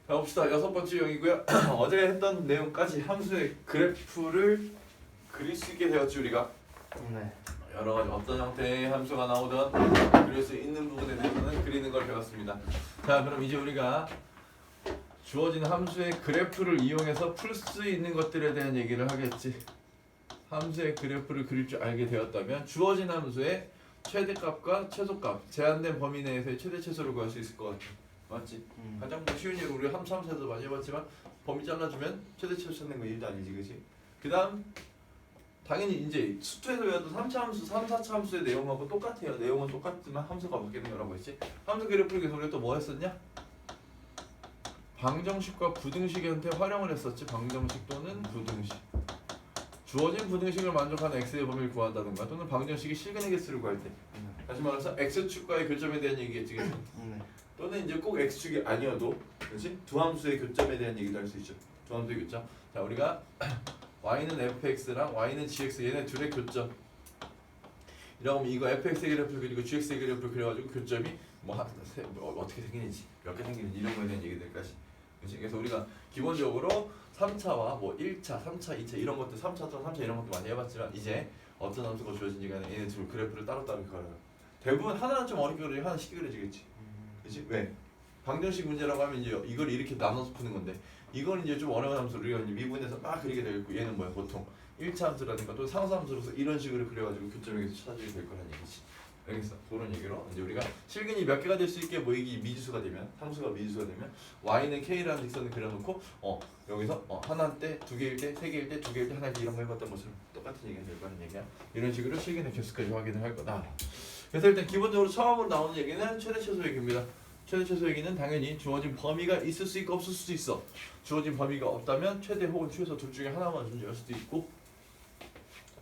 자 봅시다. 6번째 유형이고요. 어제 했던 내용까지 함수의 그래프를 그릴 수 있게 되었지 우리가. 네. 여러 가지 어떤 형태의 함수가 나오던 그릴 수 있는 부분에 대해서는 그리는 걸 배웠습니다. 자 그럼 이제 우리가 주어진 함수의 그래프를 이용해서 풀 수 있는 것들에 대한 얘기를 하겠지. 함수의 그래프를 그릴 줄 알게 되었다면 주어진 함수의 최대값과 최소값, 제한된 범위 내에서의 최대 최소를 구할 수 있을 것 같아. 맞지? 가장 뭐 쉬운 예로 우리 함수에서 많이 해봤지만 범위 잘라주면 최대 최소 찾는 거 일도 아니지, 그렇지? 그 다음 당연히 이제 수투에서 배웠던 3차 함수, 3, 4차 함수의 내용하고 똑같아요. 내용은 똑같지만 함수가 바뀌는 거라고 했지. 함수 그래프를 계속 우리가 또 뭐 했었냐? 방정식과 부등식 형태 활용을 했었지. 방정식 또는 부등식. 주어진 부등식을 만족하는 x의 범위를 구한다든가 또는 방정식이 실근의 개수를 구할 때. 다시 말해서 x축과의 교점에 대한 얘기겠지. 그치? 또는 이제 꼭 x축이 아니어도 그렇지? 두 함수의 교점에 대한 얘기도 할 수 있죠. 두 함수의 교점. 자 우리가 y는 fx랑 y는 gx 얘네 둘의 교점. 이라고 하면 이거 fx의 그래프를 그리고 gx의 그래프를 그려가지고 교점이 뭐 어떻게 생기는지 몇 개 생기는지 이런 거에 대한 얘기들까지. 그렇지? 그래서 우리가 기본적으로 3차와 뭐 1차, 3차, 2차 이런 것들 3차 또는 3차 이런 것도 많이 해봤지만 이제 어떤 함수가 주어진지 간에 얘네 둘 그래프를 따로따로 그려요. 대부분 하나는 좀 어렵게 그려지고 하나는 쉽게 그려지겠지. 그렇지? 왜? 방정식 문제라고 하면 이제 이걸 이렇게 나눠서 푸는 건데 이건 이제 좀 어려운 함수를 우리가 이제 미분해서 막 그리게 되겠고 얘는 뭐야 보통 1차 함수라든가 또 상수 함수로서 이런 식으로 그려가지고 교점에서 찾아주게 될 거란 얘기지. 알겠어? 그런 얘기로 이제 우리가 실근이 몇 개가 될 수 있게 뭐 이게 미지수가 되면 상수가 미지수가 되면 y는 k라는 직선을 그려놓고 여기서 하나 때, 두 개일 때, 세 개일 때, 두 개일 때, 하나일 때 이런 거 해봤던 것처럼 똑같은 얘기가 될 거라는 얘기야. 이런 식으로 실근의 개수까지 확인을 할 거다. 그래서 일단 기본적으로 처음으로 나오는 얘기는 최대 최소 얘기입니다. 최대 최소 얘기는 당연히 주어진 범위가 있을 수 있고 없을 수도 있어. 주어진 범위가 없다면 최대 혹은 최소 둘 중에 하나만 존재할 수도 있고,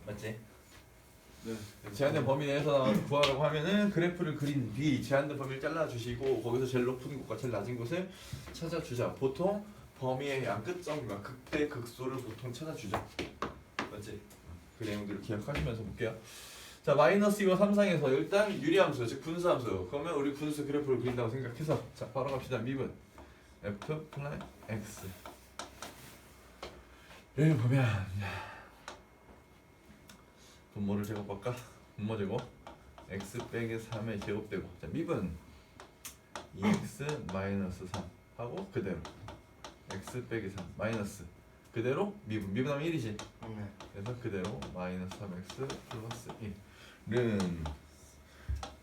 맞지? 네. 제한된 범위 내에서 구하라고 하면은 그래프를 그린 뒤 제한된 범위를 잘라주시고 거기서 제일 높은 곳과 제일 낮은 곳을 찾아주자. 보통 범위의 양끝점과 극대 극소를 보통 찾아주죠. 맞지? 그 내용들을 기억하시면서 볼게요. 자 마이너스 2와 3상에서 일단 유리함수 즉 분수함수. 그러면 우리 분수 그래프를 그린다고 생각해서 자 바로 갑시다. 미분 f 플러스 x 여기 보면 분모를 제곱할까? 분모 제곱 x 빼기 3의 제곱되고 자 미분 2x 마이너스 3 하고 그대로 x 빼기 3 마이너스 그대로 미분하면 1이지. 그래서 그대로 마이너스 3x 플러스 1은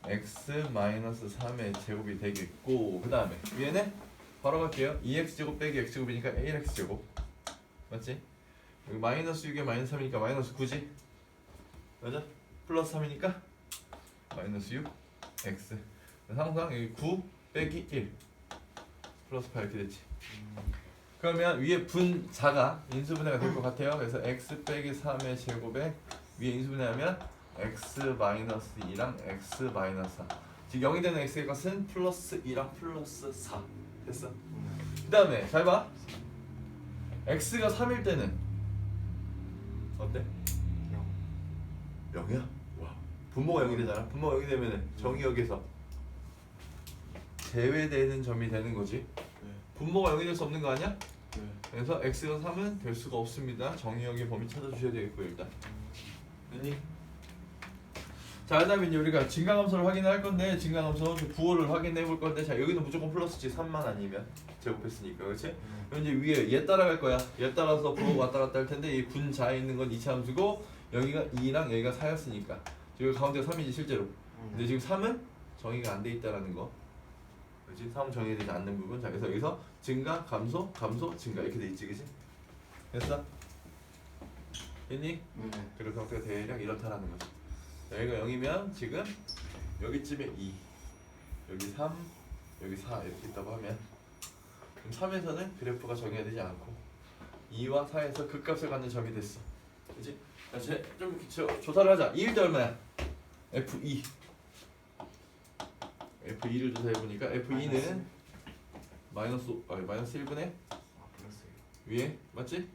x 마이너스 3의 제곱이 되겠고 그 다음에 위에는 바로 갈게요. 2x 제곱 빼기 x 제곱이니까 1x 제곱 맞지? 여기 마이너스 6에 마이너스 3이니까 마이너스 9지? 맞아? 플러스 3이니까 마이너스 6 x 항상 여기 9 빼기 1 플러스 8 이렇게 됐지. 그러면 위에 분자가 인수분해가 될 것 같아요. 그래서 x 빼기 3의 제곱에 위에 인수분해하면 x 마이너스 2랑 x 마이너스 4 즉 0이 되는 x의 값은 플러스 2랑 플러스 4 됐어? 그 다음에 잘 봐. x가 3일 때는 어때? 0이야? 와 분모가 0이 되잖아. 분모가 0이 되면 정의역에서 제외되는 점이 되는 거지. 분모가 0이 될 수 없는 거 아니야? 그래서 x가 3은 될 수가 없습니다. 정의역의 범위 찾아주셔야 되겠고요. 일단 됐니? 자 그다음에 이제 우리가 증가함수를 확인할 건데 증가함수 부호를 확인해 볼 건데 자 여기는 무조건 플러스지 3만 아니면 제곱했으니까 그렇지? 그럼 이제 위에 얘 따라갈 거야. 얘 따라서 부호가 왔다 갔다 할 텐데 이 분자에 있는 건 2차 함수고 여기가 2랑 여기가 4였으니까 여기 가운데가 3이지 실제로. 근데 지금 3은 정의가 안 돼 있다라는 거. 그렇지? 3은 정의되지 않는 부분. 자 그래서 여기서 증가, 감소, 감소, 증가 이렇게 돼 있지, 그렇지? 됐어? 됐니? 그리고 형태가 대략 이렇다라는 거지. 여기가 0이면 지금 여기쯤에 2, 여기 3, 여기 4 이렇게 있다고 하면 그럼 3에서는 그래프가 정의가 되지 않고 2와 4에서 극값을 갖는 점이 됐어. 그렇지? 좀 조사를 하자. 2일 때 얼마야? F2 F2를 조사해보니까 F2는 마이너스 1분의 위에 맞지?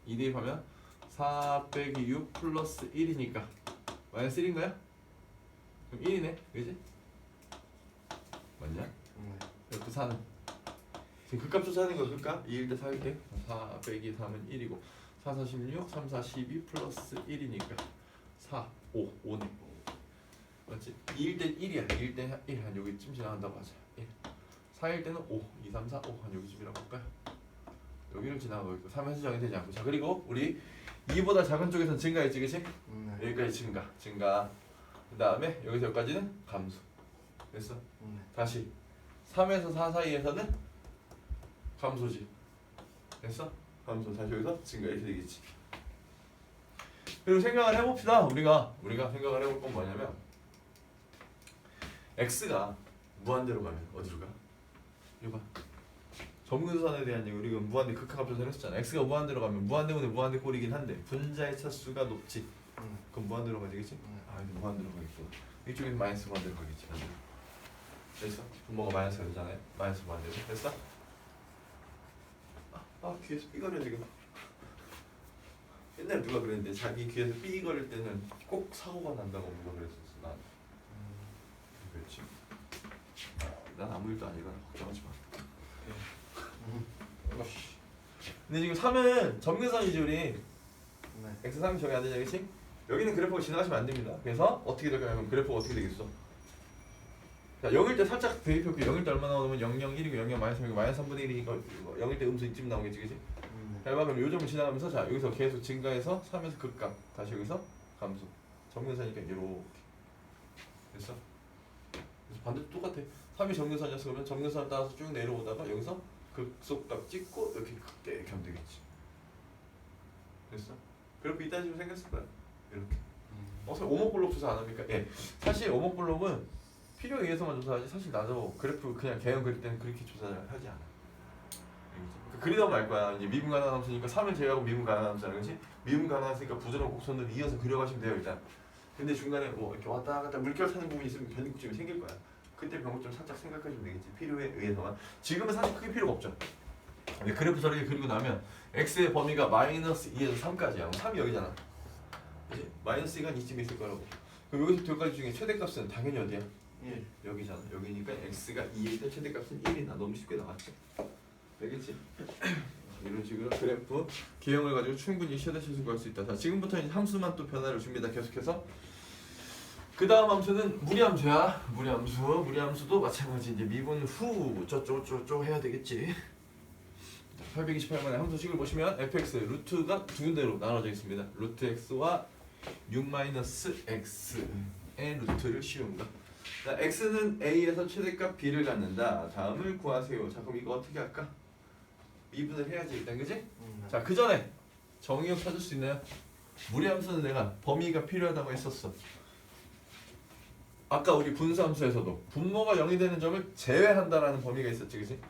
2 대입하면 4 빼기 6 플러스 1이니까 마이너스 1인가요? 그럼 1이네 그지? 맞냐? F4는 지금 극값 조사하는 거 극값 2일 때 4일 때 4 빼기 3은 1이고 4, 4, 16, 3, 4, 12 플러스 1이니까 4, 5, 5네 맞지? 2일 때 1이야 2일 때 1, 한 여기쯤 지나간다고 하자 1 4일 때는 5, 2, 3, 4, 5 한 여기쯤이라고 할까요? 여기를 지나가고 있고 3에서 정해되지 않고 자 그리고 우리 2보다 작은 쪽에서는 증가했지 그치? 네. 여기까지 증가 그 다음에 여기서 여기까지는 감소 됐어? 다시 3에서 4 사이에서는 감소지 됐어? 감소 다시 여기서 증가 이렇게 되겠지 그리고 생각을 해봅시다 우리가 생각을 해볼 건 뭐냐면 x가 무한대로 가면 어디로 가? 이거 봐 점근선에 대한 얘기 우리가 무한대 극한값 조사를 했었잖아 x가 무한대로 가면 무한대분의 무한대 꼴이긴 한데 분자의 차수가 높지 그럼 무한대로 가지 그치? 아 근데 무한대로 가겠구나 이쪽에서 마이너스 무한대로 가겠지 됐어? 분모가 마이너스가 되잖아요 마이너스 무한대로 됐어? 귀에서 삐 거려 지금 옛날에 누가 그랬는데 자기 귀에서 삐 거릴 때는 꼭 사고가 난다고 누가 그랬었어 난 그렇지 난 아무 일도 아니거나 걱정하지 마 근데 지금 3은 점근선이지 우리 네. x3이 적용 안 되냐 그치? 여기는 그래프가 지나가시면 안 됩니다 그래서 어떻게 될까요? 그럼 그래프가 어떻게 되겠어? 자 0일 때 살짝 대입해볼게 0일 때 얼마 나오면 0, 0, 1이고 0, 0, 마이너스 3이고 마이너스 3분의 1이니까 0일 때 음수 이쯤 나오겠지 그치? 자 그럼 요 점을 지나가면서 자 여기서 계속 증가해서 3에서 극값 다시 여기서 감소 점근선이니까 이렇게 됐어? 그래서 반대도 똑같아 3이 점근선이었어 그러면 점근선을 따라서 쭉 내려오다가 여기서 극속값 찍고 이렇게 극대 이렇게 하면 되겠지 됐어? 그래프 이딴 식으로 생겼을 거야 이렇게 오목블록 조사 안 합니까? 예 사실 오목블록은 필요에 의해서만 조사하지 사실 나도 그래프 그냥 개형 그릴 때는 그렇게 조사를 하지 않아 그러니까 그리다 보면 알 거야 이제 미분 가능함수니까 3을 제외하고 미분 가능함수잖아 그렇지? 미분 가능함수니까 부드러운 곡선을 이어서 그려가시면 돼요 일단 근데 중간에 뭐 이렇게 왔다 갔다 물결 타는 부분이 있으면 변곡점이 생길 거야 그때 변곡점 살짝 생각해주면 되겠지 필요에 의해서만 지금은 사실 크게 필요가 없죠 근데 그래프 저렇게 그리고 나면 x의 범위가 마이너스 2에서 3까지야 3이 여기잖아 그치? 마이너스 2가 이쯤에 있을 거라고 그럼 여기서 여기까지 중에 최대값은 당연히 어디야? 1. 여기잖아 여기니까 x가 2일 때 최대값은 1이나 너무 쉽게 나왔죠 되겠지? 이런 식으로 그래프 기형을 가지고 충분히 최대치수 구할 수 있다 자 지금부터 함수만 또 변화를 줍니다 계속해서 그 다음 함수는 무리함수야 무리함수도 마찬가지 이제 미분 후 저쪽 해야 되겠지 828번의 함수식을 보시면 fx 루트가 두 군데로 나눠져 있습니다 루트 x와 6-x의 루트를 씌운 거 자, x는 a에서 최대값 b를 갖는다 다음을 구하세요 자 그럼 이거 어떻게 할까? 미분을 해야지 일단 그지? 자 그 전에 정의역 찾을 수 있나요? 무리함수는 내가 범위가 필요하다고 했었어 아까 우리 분수함수에서도 분모가 0이 되는 점을 제외한다라는 범위가 있었지 그치?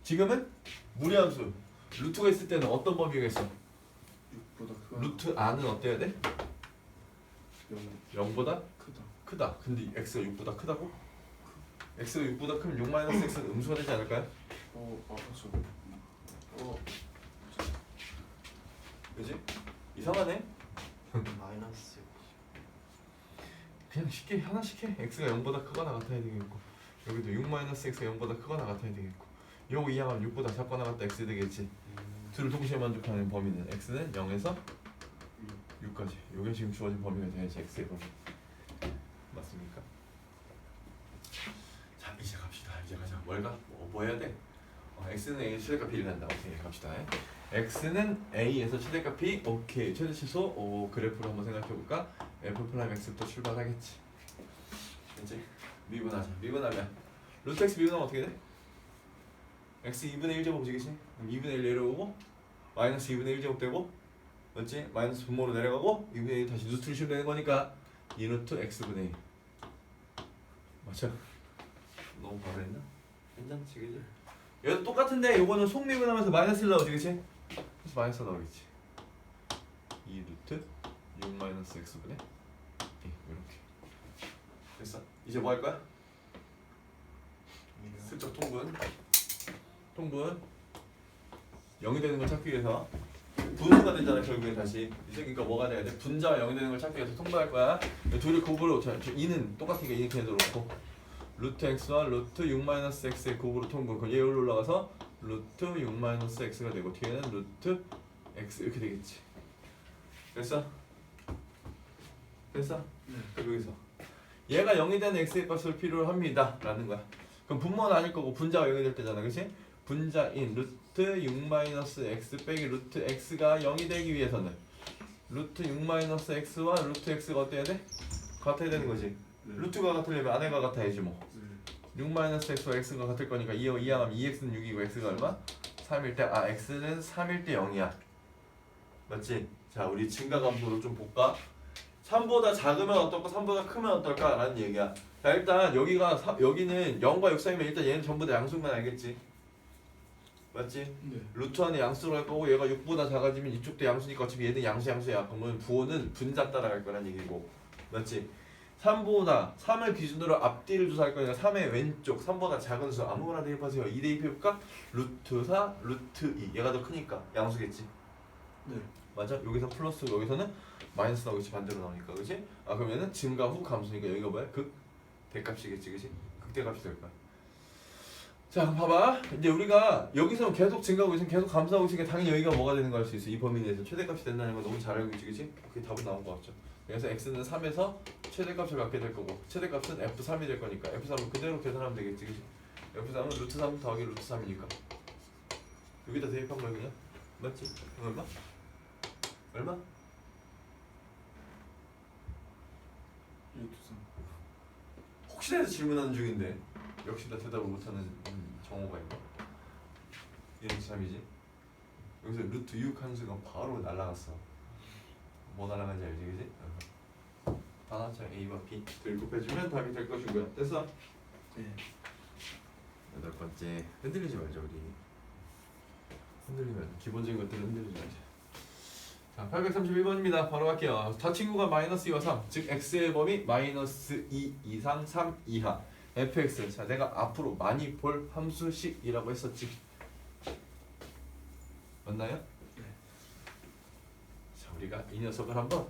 지금은 무리함수 루트가 있을 때는 어떤 범위가 있어? 6보다 크다. 루트 안은 어때야 돼? 0. 0보다 크다. 크다 근데 x가 6보다 크다고? x가 6보다 크면 6-x는 음수가 되지 않을까요? 맞았어. 그지? 이상하네? 마이너스. 그냥 쉽게 하나씩 해 x가 0보다 크거나 같아야 되겠고 여기도 6-x가 0보다 크거나 같아야 되겠고 요거 이항하면 6보다 작거나 같다 x 되겠지 둘을 동시에 만족하는 범위는 x는 0에서 6까지 요게 지금 주어진 범위가 돼야지 x의 범위 맞습니까? 자 이제 갑시다 이제 가자 뭐 해야 돼? x는 a 최대값 b를 간다 오케이 갑시다 x는 a에서 최대값 b 오케이 최대치수 그래프로 한번 생각해볼까? f'(x부터 출발하겠지 이제 미분하자 미분하면 루트 x 미분하면 어떻게 돼? x 2분의 1제곱이지 그치? 그럼 2분의 1 내려오고 마이너스 2분의 1제곱 되고 맞지? 마이너스 분모로 내려가고 2분의 1 다시 루트를 씌우면 되는 거니까 2루트 x분의 1 맞죠? 너무 바로 했나? 괜찮지 그치? 얘도 똑같은데 요거는 속미분하면서 마이너스 1 나오지 그치? 그래서 마이너스 나오겠지 2루트 6-x분의 2 이렇게 됐어? 이제 뭐 할 거야? 슬쩍 통분 0이 되는 걸 찾기 위해서 분수가 되잖아 결국엔 다시 이제 그러니까 뭐가 돼야 돼? 분자가 0이 되는 걸 찾기 위해서 통분할 거야 둘이 곱으로 2는 똑같으니까 2 이렇게 해놓고 루트 x와 루트 6-x의 곱으로 통분 그럼 얘 여기로 올라가서 루트 6-x가 되고 뒤에는 루트 x 이렇게 되겠지. 됐어? 됐어? 네. 그럼 여기서 얘가 0이 되는 x의 값을 필요로 합니다 라는 거야. 그럼 분모는 아닐 거고 분자가 0이 될 때잖아, 그치? 분자인 루트 6-x 빼기 루트 x가 0이 되기 위해서는 루트 6-x와 루트 x가 어때야 돼? 같아야 되는 거지. 네. 루트가 같으려면 안에가 같아야지 뭐. 네. 6-x와 x가 같을 거니까 2하면 2x는 6이고 x가 얼마? 3일 때, 아 x는 3일 때 0이야. 맞지? 자, 우리 증가함수를 좀 볼까? 3보다 작으면 어떨까? 3보다 크면 어떨까? 라는 얘기야. 자, 일단 여기는 0과 6 사이면 일단 얘는 전부 다 양수만 알겠지? 맞지? 네. 루트 안에 양수로 할 거고 얘가 6보다 작아지면 이쪽도 양수니까 어차피 얘는 양수야. 그러면 부호는 분자 따라갈 거란 얘기고. 맞지? 3보다 3을 기준으로 앞뒤를 조사할 거니까 3의 왼쪽 3보다 작은 수 아무거나 대입하세요. 2 대입해볼까? 루트 4, 루트 2 얘가 더 크니까 양수겠지? 네. 맞아? 여기서 플러스 여기서는 마이너스 나오겠지. 반대로 나오니까 그치? 아 그러면은 증가 후 감소니까 여기가 뭐야? 극 대값이겠지 그치? 극대값이 될 거야. 자 봐봐. 이제 우리가 여기서 계속 증가하고 있으면 계속 감소하고 있으니까 당연히 여기가 뭐가 되는 거 알 수 있어. 이 범위 내에서 최대값이 된다는 거 너무 잘 알고 있지 그치? 그게 답은 나온 거 같죠? 그래서 x는 3에서 최대값을 갖게 될 거고 최대값은 f3이 될 거니까 f3은 그대로 계산하면 되겠지 그치? f3은 루트 3 더하기 루트 3이니까 여기다 대입한 거야 그냥? 맞지? 얼마? 얼마? 루트 3. 혹시나 해서 질문하는 중인데 역시 나 대답을 못하는 정호가 있고 얘는 3이지 여기서 루트 6 한 수가 바로 날라갔어. 뭐 날라간지 알지 그지? 단하차 A와 B 들 곱해주면 답이 될 것이고요. 됐어? 네. 8번째 흔들리지 말자 우리. 흔들리면 기본적인 것들은 흔들리지 말자. 자 831번입니다. 바로 갈게요. 저 친구가 마이너스 2와 3 즉 x의 범위 마이너스 2 이상 3 이하 fx. 자 내가 앞으로 많이 볼 함수식이라고 했었지. 맞나요? 네. 자 우리가 이 녀석을 한번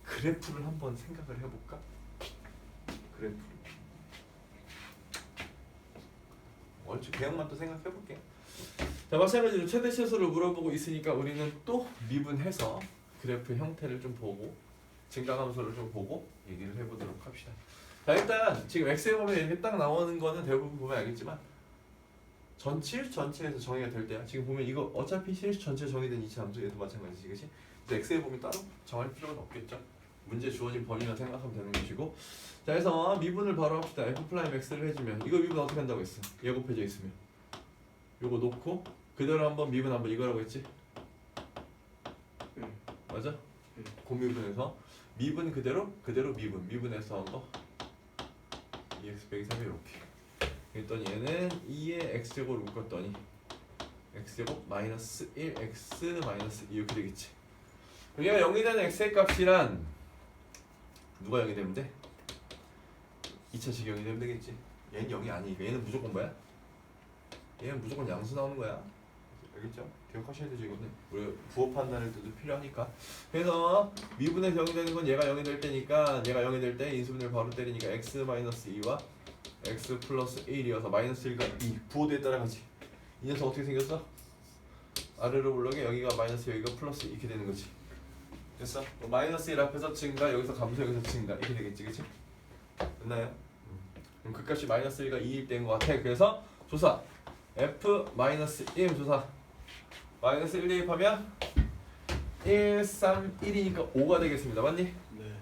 그래프를 한번 생각을 해볼까? 그래프 얼추 개형만 또 생각해볼게. 자 마찬가지로 최대 실수를 물어보고 있으니까 우리는 또 미분해서 그래프 형태를 좀 보고 증가함수를 좀 보고 얘기를 해보도록 합시다. 자 일단 지금 x에 보면 이렇게 딱 나오는 거는 대부분 보면 알겠지만 실수 전체에서 정의가 될 때야. 지금 보면 이거 어차피 실수 전체 정의된 이차함수 얘도 마찬가지지 그치? 근데 x에 보면 따로 정할 필요는 없겠죠. 문제 주어진 범위만 생각하면 되는 것이고. 자 그래서 미분을 바로 합시다. f'(x를) 해주면 이거 미분 어떻게 한다고 했어? 얘 곱해져 있으면 요거 놓고 그대로 한번 미분 한번 이거라고 했지? 네. 맞아? 네. 고미분에서 미분 그대로 미분해서 한거 2x 빼기 3 이렇게 그랬더니 얘는 2의 x제곱을 묶었더니 x제곱 마이너스 1x 마이너스 2 이렇게 되겠지. 얘가 0이 되는 x의 값이란 누가 0이 되면 돼? 2차식 0이 되면 되겠지. 얘는 0이 아니니까 얘는 무조건 뭐야? 얘는 무조건 양수 나오는 거야. 알겠죠? 기억하셔야 되죠 이거는. 우리 부호 판단할 때도 필요하니까. 그래서 미분에서 0이 되는 건 얘가 0이 될 때니까 얘가 0이 될 때 인수분해를 바로 때리니까 x 마이너스 2와 x 플러스 1이어서 마이너스 1과 2 부호대에 따라가지. 이 녀석 어떻게 생겼어? 아래로 올라게 여기가 마이너스 여기가 플러스 이렇게 되는 거지. 됐어? 마이너스 1 앞에서 증가 여기서 감소 여기서 증가 이렇게 되겠지 그치? 됐나요? 그럼 그 값이 마이너스 1과 2일 때인 것 같아. 그래서 조사 f-1 조사 마이너스 1 대입하면 1, 3, 1이니까 5가 되겠습니다. 맞니? 네.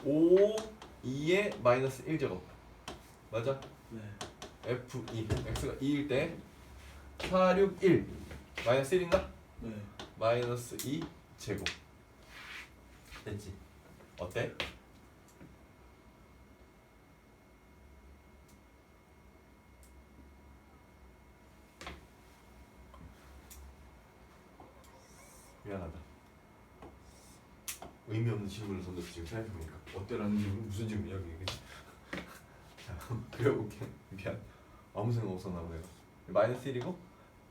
5, 2에 마이너스 1제곱 맞아? 네. f2 x가 2일 때 4, 6, 1 마이너스 1인가? 네. 마이너스 2 제곱 됐지? 어때? 미안하다. 의미 없는 질문을 던졌어 지금 생각해보니까. 어때라는 질문 무슨 질문이야 그게? 자 그려볼게. 미안. 아무 생각 없었나 보네. 마이너스 1이고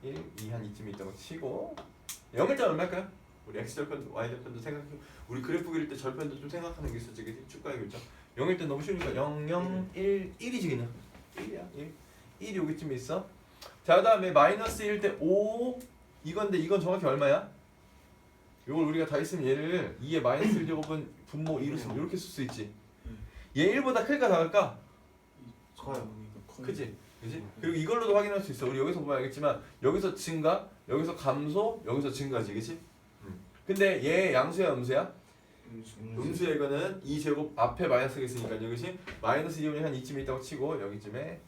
1, 2 한 이쯤에 있다고 치고 0일 때 얼마일까요? 우리 x절편도 y절편도 생각해. 우리 그래프 그릴 때 절편도 좀 생각하는 게 있었지 그치? 축가의 글자 0일 때 너무 쉬우니까 0, 0, 1, 1이지 그냥 1이야 1 1이 여기쯤에 있어. 자, 그다음에 마이너스 1 때 5 이건데 이건 정확히 얼마야? 이걸 우리가 다 있으면 얘를 2의 마이너스 1제곱은 분모 2로 쓰면 이렇게 쓸 수 있지. 얘 1보다 클까 작을까? 커요. 그지? 그지? 그리고 이걸로도 확인할 수 있어. 우리 여기서 보면 알겠지만 여기서 증가, 여기서 감소, 여기서 증가지, 그지? 근데 얘 양수야, 음수야? 음수야. 이거는 2제곱 앞에 마이너스가 있으니까 여기지? 마이너스 2제곱이 한 이쯤에 있다고 치고 여기쯤에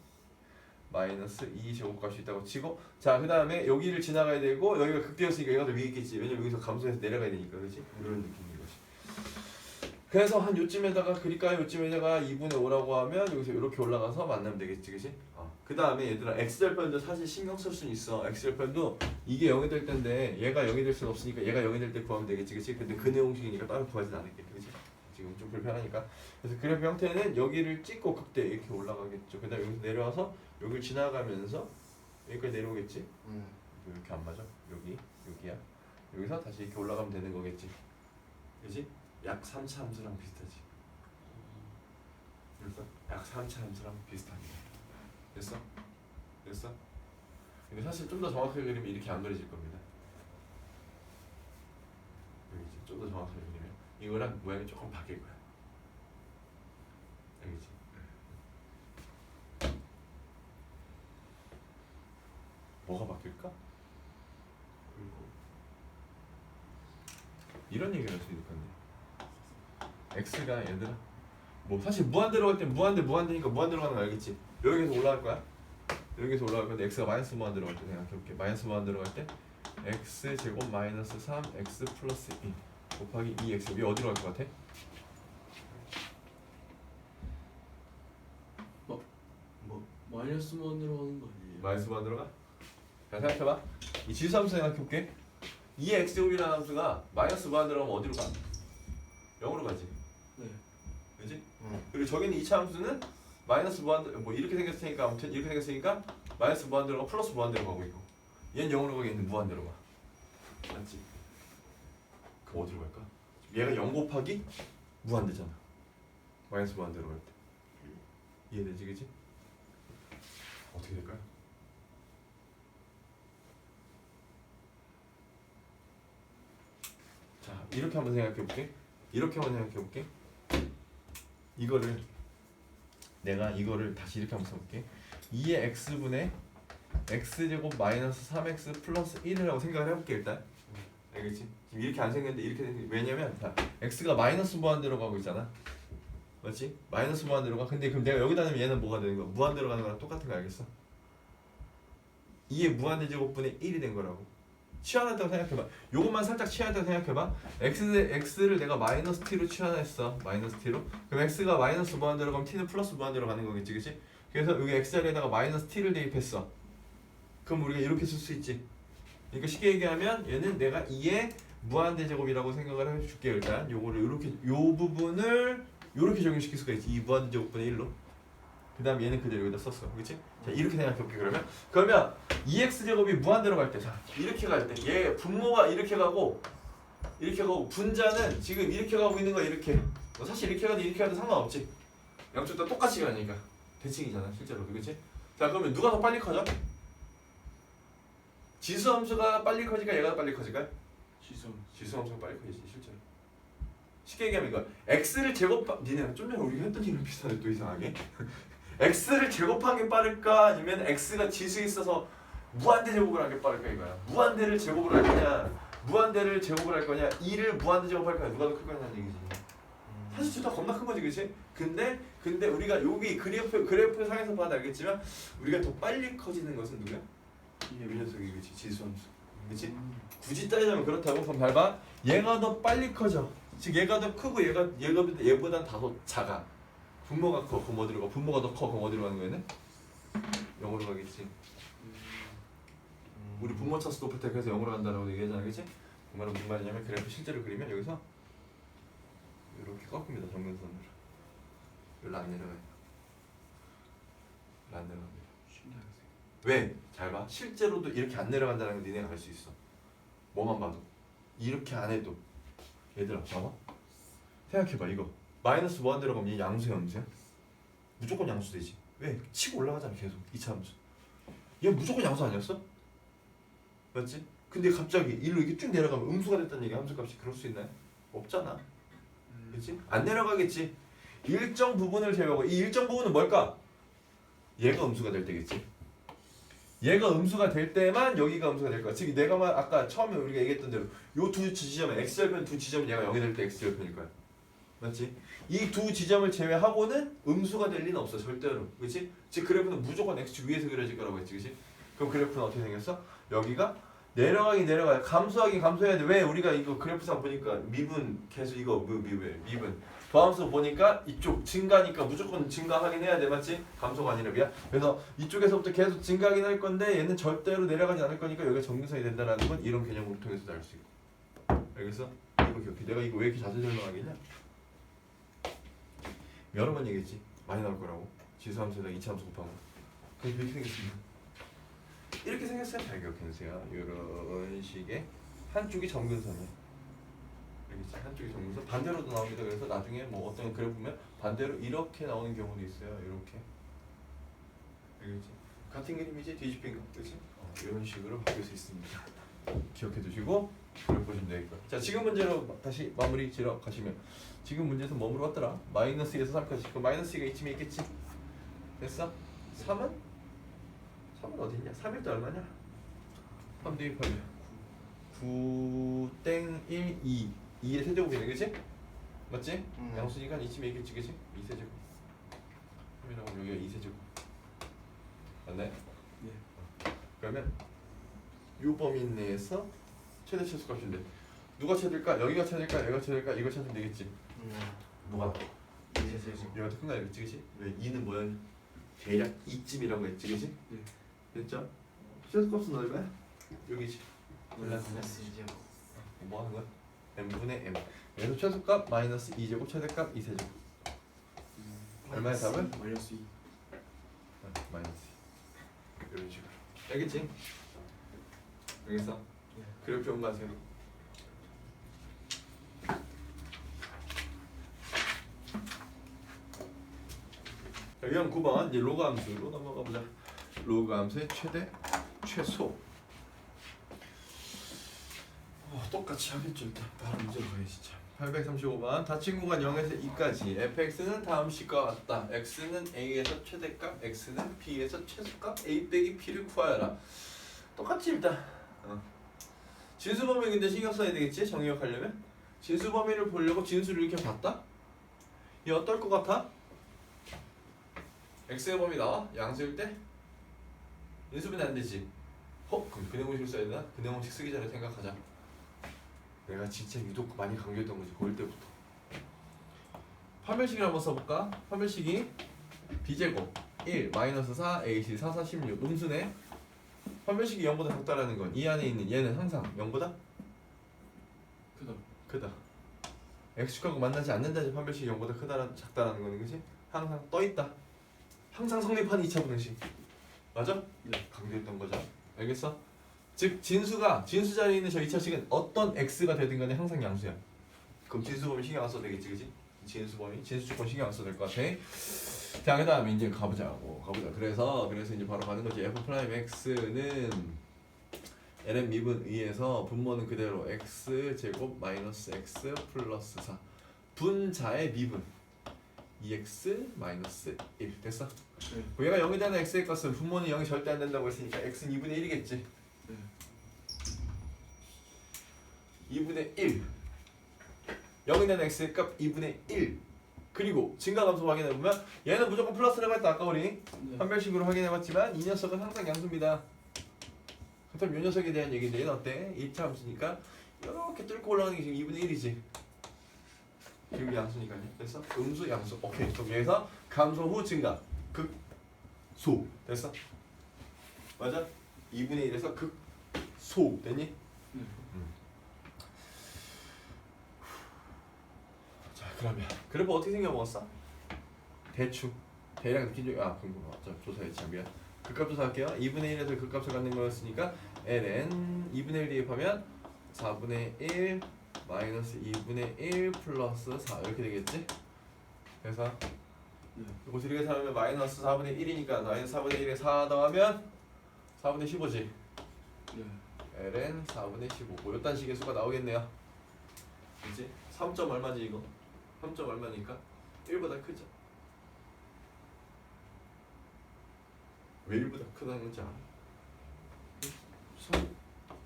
마이너스 2제곱 값이 있다고 치고 자, 그 다음에 여기를 지나가야 되고 여기가 극대였으니까 얘가 더 위에 있겠지. 왜냐면 여기서 감소해서 내려가야 되니까, 그지? 이런 느낌인 거지. 그래서 한 요쯤에다가 그릴까요? 요쯤에다가 2분의 5라고 하면 여기서 이렇게 올라가서 만나면 되겠지, 그지? 그 다음에 얘들아 x절편도 사실 신경 쓸 수는 있어. x절편도 이게 0이 될 텐데 얘가 0이 될 수는 없으니까 얘가 0이 될 때 구하면 되겠지, 그치? 근데 그 내용식이니까 따로 구하진 않을게, 그치? 지금 좀 불편하니까. 그래서 그래프 형태는 여기를 찍고 극대 이렇게 올라가겠죠. 그 다음에 여기서 내려와서 여기를 지나가면서 여기까지 내려오겠지? 이렇게 안 맞아? 여기야. 여기서 다시 이렇게 올라가면 되는 거겠지, 그치? 약 3차 함수랑 비슷하지. 그래서 약 3차 함수랑 비슷합니다. 됐어? 됐어? 근데 사실 좀 더 정확하게 그리면 이렇게 안 그려질 겁니다. 알겠지? 좀 더 정확하게 그리면 이거랑 모양이 조금 바뀔 거야. 알겠지? 뭐가 바뀔까? 이런 얘기를 할 수 있을 건데 x가 얘들아 뭐 사실 무한대로 갈 땐 무한대니까 무한대로 가는 거 알겠지? 여기에서 올라갈 거야. 여기서 올라갈 건데 x가 마이너스 무한대로 갈 때 생각해볼게. 마이너스 무한대로 갈 때 x 제곱 마이너스 3 x 플러스 2 곱하기 2x 위 어디로 갈 것 같아? 마이너스 만으로 하는 거 아니에요? 마이너스 무한대로 가? 자, 생각해봐. 이 지수함수 생각해볼게. 2의 x제곱이라는 함수가 마이너스 무한대로 가면 어디로 가? 0으로 가지. 네. 그지? 그리고 저기는 2차 함수는 마이너스 무한대로 뭐 이렇게 생겼으니까 아무튼 이렇게 생겼으니까 마이너스 무한대로 가 플러스 무한대로 가고 있고 얘는 0으로 가겠는데 무한대로 가. 맞지? 그럼 어디로 갈까? 얘가 0 곱하기 무한대잖아. 마이너스 무한대로 갈 때. 이해되지, 그지? 어떻게 될까요? 자, 이렇게 한번 생각해볼게. 내가 이거를 다시 이렇게 한번 써볼게. 2의 x분의 x제곱 마이너스 3x 플러스 1이라고 생각을 해볼게 일단. 알겠지? 지금 이렇게 안 생겼는데 이렇게 생겼. 왜냐면 자, x가 마이너스 무한대로 가고 있잖아. 맞지? 마이너스 무한대로 가. 근데 그럼 내가 여기다 넣으면 얘는 뭐가 되는 거야? 무한대로 가는 거랑 똑같은 거 알겠어? 2의 무한대 제곱분의 1이 된 거라고. 치환했다고 생각해봐. 요것만 살짝 치환했다고 생각해봐. x를 내가 마이너스 t로 치환했어. 마이너스 t로. 그럼 x가 마이너스 무한대로 가면 t는 플러스 무한대로 가는 거겠지, 그치? 그래서 여기 x 자리에다가 마이너스 t를 대입했어. 그럼 우리가 이렇게 쓸 수 있지. 그러니까 쉽게 얘기하면 얘는 내가 2의 무한대 제곱이라고 생각을 해줄게. 일단 요거를 이렇게 요 부분을 이렇게 적용시킬 수가 있지. 2 무한대 제곱분의 1로. 그 다음 얘는 그대로 여기다 썼어, 그치? 자, 이렇게 생각해볼게. 그러면 2x제곱이 무한대로 갈 때, 자, 이렇게 갈 때 얘 분모가 이렇게 가고 분자는 지금 이렇게 가고 있는 거야. 이렇게 뭐 사실 이렇게 가도 상관없지. 양쪽 다 똑같이 가니까 대칭이잖아 실제로, 그치? 자, 그러면 누가 더 빨리 커져? 지수함수가 빨리 커질까? 얘가 더 빨리 커질까? 지수함수가 빨리 커지지 실제로. 쉽게 얘기하면 이거 x를 제곱한 니네 좀 전에 우리가 했던 얘기랑 비슷하네 또 이상하게. x를 제곱한 게 빠를까 아니면 x가 지수에 있어서 무한대 제곱을 한 게 빠를까 이거야. 무한대를 제곱을 할 거냐 2를 무한대 제곱할 거냐 누가 더 클 거냐는 얘기지. 사실 둘 다 겁나 큰 거지, 그치? 근데 우리가 여기 그래프 상에서 봐도 알겠지만 우리가 더 빨리 커지는 것은 누구야? 이게 이 녀석이, 그치? 지수함수, 그치? 굳이 따지자면 그렇다고. 그럼 봐봐, 얘가 더 빨리 커져. 즉 얘가 더 크고 얘보단 다소 작아. 분모가 커, 그럼 어디로 가? 분모가 더 커, 그럼 어디로 가는 거야? 0으로 가겠지. 우리 분모 차수 높을 때 그래서 0으로 간다라고 얘기하잖아, 그치? 그 말은 무슨 말이냐면 그래프 실제로 그리면 여기서 이렇게 꺾입니다, 정면선으로. 여기로 안 내려가요. 안 내려갑니다. 왜? 잘 봐. 실제로도 이렇게 안 내려간다는 걸 니네가 알 수 있어. 뭐만 봐도. 이렇게 안 해도. 얘들아, 봐봐. 생각해봐, 이거. 마이너스 무한대로 가면 얘 양수야, 음수야? 무조건 양수 되지. 왜? 치고 올라가잖아, 계속. 2차 함수. 얘 무조건 양수 아니었어? 맞지? 근데 갑자기 1로 이렇게 쭉 내려가면 음수가 됐다는 얘기 함수값이 그럴 수 있나요? 없잖아. 그렇지? 안 내려가겠지. 일정 부분을 제외하고 이 일정 부분은 뭘까? 얘가 음수가 될 때겠지. 얘가 음수가 될 때만 여기가 음수가 될 거야. 즉 내가 아까 처음에 우리가 얘기했던 대로 요 두 지점에 x절편 두 지점은 얘가 0이 될 때 x절편일 거야. 맞지? 이 두 지점을 제외하고는 음수가 될 리는 없어 절대로. 그렇지? 즉 그래프는 무조건 x 위에서 그려질 거라고 했지. 그렇지? 그럼 그래프는 어떻게 생겼어? 여기가 내려가긴 내려가야 감소하긴 감소해야 돼. 왜? 우리가 이거 그래프상 보니까 미분 계속 이거 미분 더함수 보니까 이쪽 증가니까 무조건 증가하긴 해야 돼. 맞지? 감소가 아니라 미야. 그래서 이쪽에서부터 계속 증가하긴 할 건데 얘는 절대로 내려가지 않을 거니까 여기가 정근선이 된다라는 건 이런 개념으로 통해서도 알 수 있고. 알겠어? 이거 기억해. 내가 이거 왜 이렇게 자세히 설명하겠냐? 여러 번 얘기했지. 많이 나올 거라고. 지수함수에다 이차함수 곱하면. 그게 이렇게 생겼습니다. 이렇게 생겼어요. 잘 기억해주세요. 이런 식의 한쪽이 정근선이에요. 알겠지? 한쪽이 정근선. 반대로도 나옵니다. 그래서 나중에 뭐 어떤 그래프 보면 반대로 이렇게 나오는 경우도 있어요. 이렇게. 알겠지? 같은 그림이지 뒤집힌 거, 그렇지? 이런 식으로 바뀔 수 있습니다. 기억해 두시고 그걸 보시면 되겠고. 자, 지금 문제로 다시 마무리 지러 가시면 지금 문제에서 뭐 물어봤더라? 마이너스 2에서 3까지. 그 마이너스 2가 이쯤에 있겠지? 됐어? 3은? 3은 어디 있냐? 3일 때 얼마냐? 3 대입하면 9 땡 1 2 2의 세제곱이네, 그치? 맞지? 양수니까 이쯤에 있겠지, 그치? 2세제곱 3이라고 여기가 2세제곱 맞네? 네. 그러면 요 범위 내에서 최대 최소값인데 누가 최대일까? 여기가 최대일까? 여기가 최대일까? 이거 찾으면 되겠지? 뭐가? 여기가 더 큰가 알겠지? 그치? 왜? 2는 뭐야? 대략 이쯤이라고 했지, 그치? 네. 됐죠? 최소값은 얼마야? 여기지. 마이너스 2제곱. 뭐 하는 거야? n분의 m. 그래서 최소값 마이너스 2제곱, 최대값 2세제곱. 얼마의 답은? 마이너스 2. 마이너스 2. 이런 식으로. 알겠지? 여기서 네. 그래프 연구하세요. 유형 9번 이제 로그 함수로 넘어가 보자. 로그 함수의 최대, 최소. 똑같이 하겠죠. 일단 바로 문제로 가야지. 835번 닫힌 구간 0에서 2까지 fx는 다음 식과 같다. x는 a에서 최대값, x는 b에서 최소값 a 빼기 p를 구하여라. 똑같지 일단. 진수 범위 근데 신경 써야 되겠지? 정의역하려면 진수 범위를 보려고 진수를 이렇게 봤다? 얘 어떨 것 같아? x의 범위 나와? 양수일 때? 인수분해 안 되지? 그럼 근해공식을 써야 되나? 근해공식 쓰기 전에 생각하자. 내가 진짜 유독 많이 강조했던 거지 고1 때부터. 판별식을 한번 써볼까? 판별식이 b제곱 1 마이너스 4 ac 4 4 16 음수네. 판별식이 0보다 작다라는 건 이 안에 있는 얘는 항상 0보다 크다. x축하고 만나지 않는다지 판별식이 0보다 작다라는 거는 그치? 항상 떠있다. 항상 성립한 2차 분행식. 맞아? 네. 강조했던 거죠. 알겠어? 즉 진수가 진수 자리에 있는 저 2차식은 어떤 x가 되든 간에 항상 양수야. 그럼 진수 범위 신경 안 써도 되겠지, 그치? 진수 범위, 진수 조건 신경 안 써도 될 것 같아. 자, 그 다음에 이제 가보자. 그래서 이제 바로 가는 거지. f 프라임 x는 ln 미분 의에서 분모는 그대로 x 제곱 마이너스 x 플러스 4 분자의 미분 2x 마이너스 1 됐어? 네. 얘가 0이 되는 x의 값은 분모는 0이 절대 안 된다고 했으니까 x는 2분의 1이겠지. 네. 2분의 1 0이 되는 x의 값 2분의 1 그리고 증가 감소 확인해보면 얘는 무조건 플러스라고 했다. 아까 우리 네. 판별식으로 확인해봤지만 이 녀석은 항상 양수입니다. 그렇다면 이 녀석에 대한 얘기인데 얘는 어때? 1차 함수니까 이렇게 뚫고 올라가는 게 지금 2분의 1이지. 지금 양수니까요. 됐어? 음수 양수. 오케이. 그럼 여기서 감소 후 증가 극소 됐어? 맞아? 2분의 1에서 극소 됐니? 네. 자, 그러면 그래프 어떻게 생겨먹었어? 대충 대략 느낀 적이 궁금해. 조사했지. 미안. 극값 조사할게요. 2분의 1에서 극값을 갖는 거였으니까 ln 2분의 1 대입하면 4분의 1 마이너스 2분의 1 플러스 4 이렇게 되겠지? 그래서 네. 이거 드리게 하면 마이너스 4분의 1이니까 마이너스 4분의 1에 4 더하면 4분의 15지. 네. ln 4분의 15. 뭐 이딴 식의 수가 나오겠네요. 그치? 3점 얼마지 이거? 3점 얼마니까 1보다 크죠. 왜 1보다 크다는 건지 알아?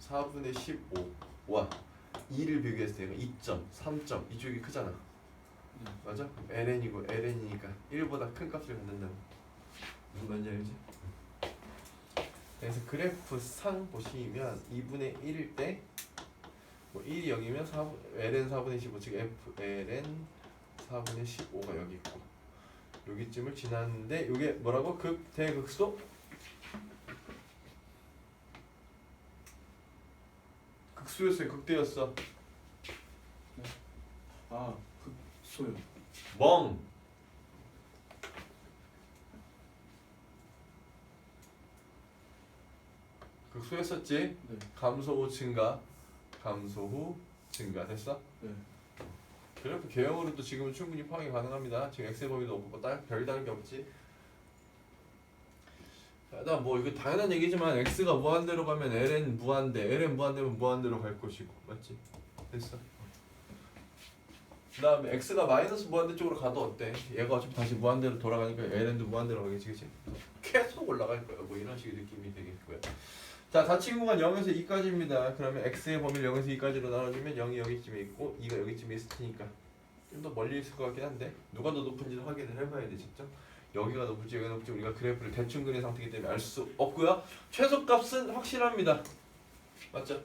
4분의 15와 2를 비교했을 때 2점, 3점 이쪽이 크잖아. 네. 맞아? ln이고 ln이니까 1보다 큰 값을 갖는다고. 무슨 말인지 알지? 그래서 그래프 상 보시면 2분의 1일 때 뭐 1이 0이면 ln 4분의 15 즉 f ln 4분의 15가 여기 있고 여기쯤을 지났는데 이게 뭐라고? 극대극소? 극소였어요? 극대였어? 아, 극소요. 멍! 극소였었지? 네. 감소 후 증가 감소 후 증가 됐어? 네. 그래프 개형으로도 지금은 충분히 파악이 가능합니다. 지금 x의 범위도 없고 별다른 게 없지. 나 뭐 이거 당연한 얘기지만 x가 무한대로 가면 ln 무한대, ln 무한대면 무한대로 갈 것이고 맞지? 됐어. 그 다음에 x가 마이너스 무한대 쪽으로 가도 어때? 얘가 어차피 다시 무한대로 돌아가니까 ln도 무한대로 가겠지 그치? 계속 올라갈 거야. 뭐 이런 식의 느낌이 되겠고요. 자, 닫힌 구간 0에서 2까지입니다. 그러면 x의 범위를 0에서 2까지로 나눠주면 0이 여기쯤에 있고 2가 여기쯤에 있을 테니까 좀 더 멀리 있을 것 같긴 한데 누가 더 높은지는 확인을 해봐야 돼 직접. 여기가 높을지 여기가 높을지 우리가 그래프를 대충 그린 상태이기 때문에 알 수 없고요. 최소값은 확실합니다. 맞죠?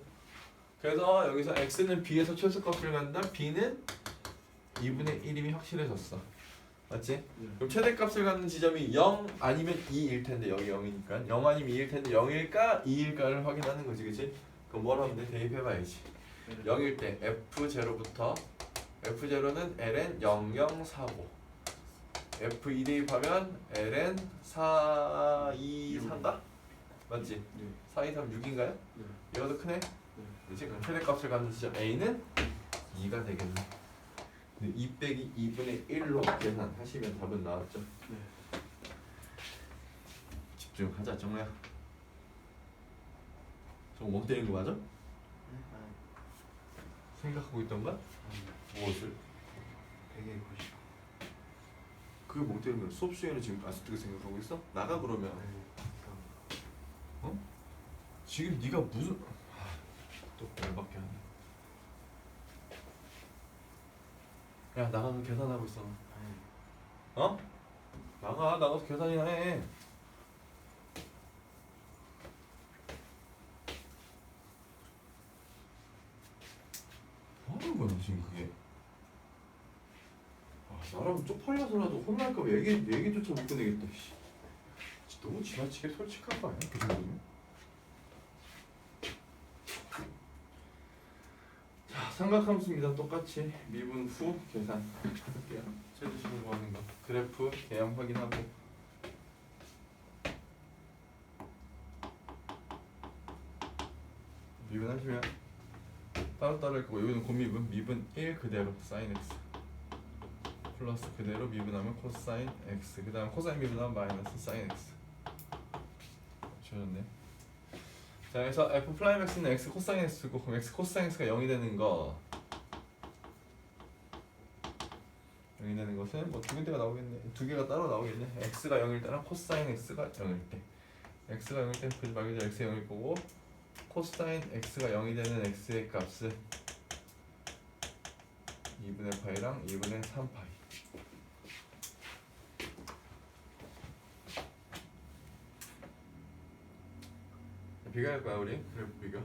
그래서 여기서 x는 b에서 최소값을 간다. b는 2분의 1이미 확실해졌어. 맞지? 네. 그럼 최대값을 갖는 지점이 0 아니면 2일 텐데 여기 0이니까 0 아니면 2일 텐데 0일까 2일까를 확인하는 거지 그치? 그럼 뭘 하면 돼? 대입해봐야지. 0일 때 f0부터 f0는 ln 0045 f2 대입하면 ln 424인가? 맞지? 네. 4236인가요? 네. 얘가 더 크네? 네. 그치? 그럼 최대값을 갖는 지점 a는 2가 되겠네. 2 빼기 2분의 1로 계산하시면 답은 나왔죠? 네. 집중하자 정우야. 저거 멍 때리는 거 맞아? 생각하고 있던가? 무엇을? 되게 고시. 그게 멍 때리는 거야. 수업 시간에 지금 아직도 생각하고 있어? 나가 그러면. 어? 지금 네가 무슨 또 열받게 하네. 야 나가서 계산하고 있어. 어? 나가서 계산이나 해. 뭐 하는 거야 지금 그게? 나라면 쪽팔려서라도 혼날까 얘기조차 못 꺼내겠다. 씨. 너무 지나치게 솔직한 거 아니야? 그 정도면? 자, 삼각함수입니다. 똑같이 미분 후 계산할게요. 찾으시는 거 하는 거. 그래프 개형 확인하고. 미분하시면 따로따로 할 거고 여기는 곱미분 미분 1 그대로 사인 x 플러스 그대로 미분하면 코사인 x 그 다음 코사인 미분하면 마이너스 사인 x 주셨네. 자 그래서 f 프라임 x는 x 코사인 x고 그럼 x 코사인 x가 0이 되는 거 0이 되는 것은 뭐 두 군데가 나오겠네. 두 개가 따로 나오겠네. x가 0일 때랑 코사인 x가 0일 때 x가 0일 때는 그지 말 그대로 x가 0일 거고 코사인 x가 0이 되는 x의 값은 2분의 파이랑 2분의 3파이 비교할 거야 우리 그래프 비교.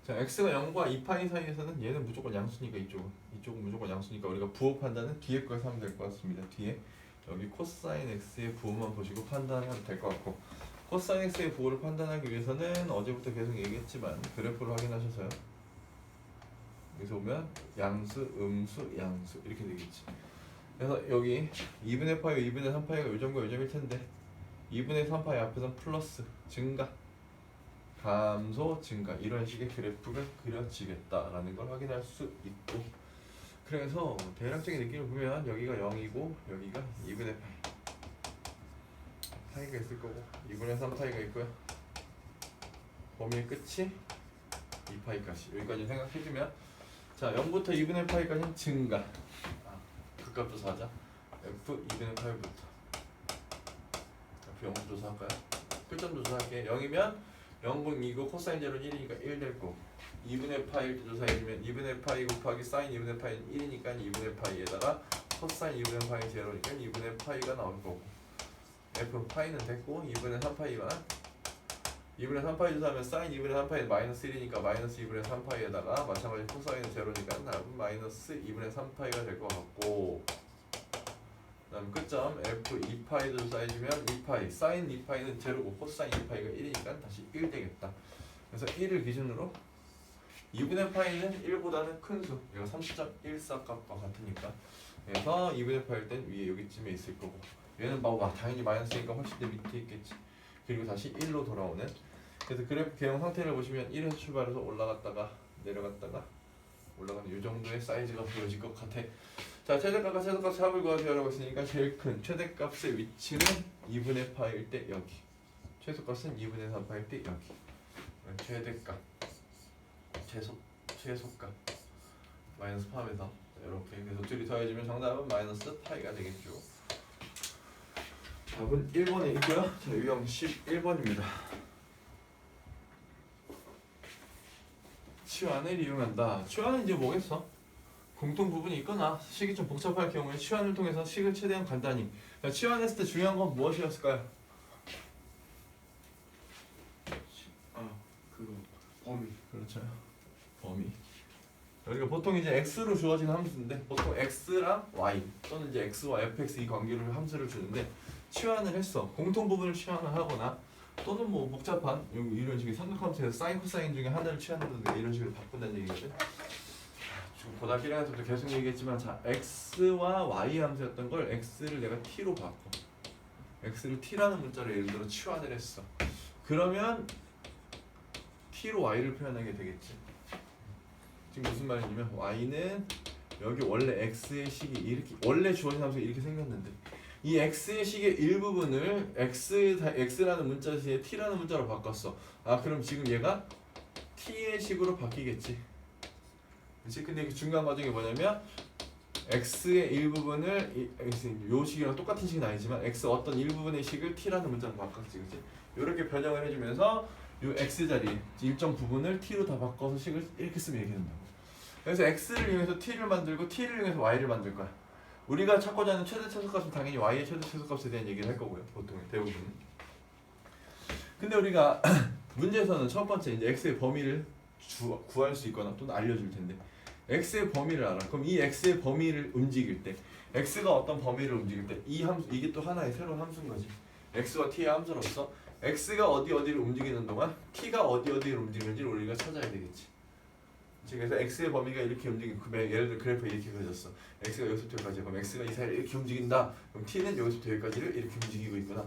자 x가 0과 2파이 사이에서는 얘는 무조건 양수니까 이쪽은 무조건 양수니까 우리가 부호 판단은 뒤에 걸 하면 될 것 같습니다. 뒤에 여기 코사인 x의 부호만 보시고 판단하면 될 것 같고 코사인 x의 부호를 판단하기 위해서는 어제부터 계속 얘기했지만 그래프를 확인하셔서요. 여기서 보면 양수, 음수, 양수 이렇게 되겠지. 그래서 여기 2분의 파이, 2분의 3파이가 요점과 요점일 텐데 2분의 3파이 앞에선 플러스, 증가, 감소, 증가 이런 식의 그래프가 그려지겠다라는 걸 확인할 수 있고 그래서 대략적인 느낌을 보면 여기가 0이고 여기가 2분의 파이 파이가 있을 거고 2분의 3 파이가 있고요. 범위의 끝이 2파이까지 여기까지 생각해주면 자 0부터 2분의 파이까지는 증가 그 값 조사하자. f 2분의 파이부터 f 0 조사할까요? 끝점 조사할게. 0이면 0분 2고 코사인 제로는 1이니까 1 될 거고 2분의 파이를 조사해주면 2분의 파이 곱하기 사인 2분의 파이는 1이니까 2분의 파이에다가 코사인 2분의 파이 제로니까 2분의 파이가 나올 거고 f 파이는 됐고 2분의 3 파이가 2분의 3파이 조사하면 사인 2분의 3파이는 마이너스 1이니까 마이너스 2분의 3파이에다가 마찬가지 코사인은 제로니까 답은 마이너스 2분의 3파이가 될 것 같고 그 다음 끝점 f 2파이도 조사해주면 2파이 사인 2파이는 제로고 코사인 2파이가 1이니까 다시 1 되겠다. 그래서 1을 기준으로 2분의 파이는 1보다는 큰 수 얘가 30.14 값과 같으니까 그래서 2분의 파이일 땐 위에 여기쯤에 있을 거고 얘는 막 당연히 마이너스니까 훨씬 더 밑에 있겠지. 그리고 다시 1로 돌아오는 그래서 그래프 개형 상태를 보시면 1에서 출발해서 올라갔다가 내려갔다가 올라가는 이 정도의 사이즈가 보여질 것 같아. 자 최대값과 최소값 합을 구하시라고 했으니까 제일 큰 최대값의 위치는 2분의 파일 때 여기 최소값은 2분의 3파일 때 여기 최대값 최소값 마이너스 파면서 이렇게 그래서 둘이 더해지면 정답은 마이너스 파이가 되겠죠. 답은 1번에 있고요. 자 유형 11번입니다. 치환을 이용한다. 치환은 이제 뭐겠어? 공통 부분이 있거나 식이 좀 복잡할 경우에 치환을 통해서 식을 최대한 간단히 치환했을 때 중요한 건 무엇이었을까요? 그 범위. 그렇죠. 범위. 여기가 보통 이제 x로 주어진 함수인데 보통 x랑 y 또는 이제 x와 fx 이 관계를 함수를 주는데 치환을 했어. 공통 부분을 치환을 하거나 또는 뭐 복잡한 이런 식의 삼각함수에서 사인 코사인 중에 하나를 치환한다든가 이런 식으로 바꾼다는 얘기거든. 지금 고등학교 1학년부터 계속 얘기했지만 자 x와 y 함수였던 걸 x를 내가 t로 바꿔. x를 t라는 문자로 예를 들어 치환을 했어. 그러면 t로 y를 표현하게 되겠지. 지금 무슨 말이냐면 y는 여기 원래 x의 식이 이렇게 원래 주어진 함수가 이렇게 생겼는데 이 x의 식의 일부분을 x라는 문자 시에 t라는 문자로 바꿨어. 아 그럼 지금 얘가 t의 식으로 바뀌겠지. 그렇지? 근데 그 중간 과정이 뭐냐면 x의 일부분을 요 식이랑 똑같은 식은 아니지만 x 어떤 일부분의 식을 t라는 문자로 바꿨지. 그렇지? 이렇게 변형을 해주면서 요 x 자리 일정 부분을 t로 다 바꿔서 식을 이렇게 쓰면 이렇게 된다고. 그래서 x를 이용해서 t를 만들고 t를 이용해서 y를 만들 거야. 우리가 찾고자 하는 최대 최소값은 당연히 y의 최대 최소값에 대한 얘기를 할 거고요. 보통 대부분. 근데 우리가 문제에서는 첫 번째 이제 x의 범위를 구할 수 있거나 또는 알려줄 텐데 x의 범위를 알아. 그럼 이 x의 범위를 움직일 때 x가 어떤 범위를 움직일 때 이 함수 이게 또 하나의 새로운 함수인 거지. x와 t의 함수로서 x가 어디를 움직이는 동안 t가 어디를 움직이는지를 우리가 찾아야 되겠지. 그래서 x의 범위가 이렇게 움직이고 예를 들어 그래프가 이렇게 그려졌어. x가 여기서부터 여기까지 그럼 x가 이 사이를 이렇게 움직인다. 그럼 t는 여기서부터 여기까지를 이렇게 움직이고 있구나.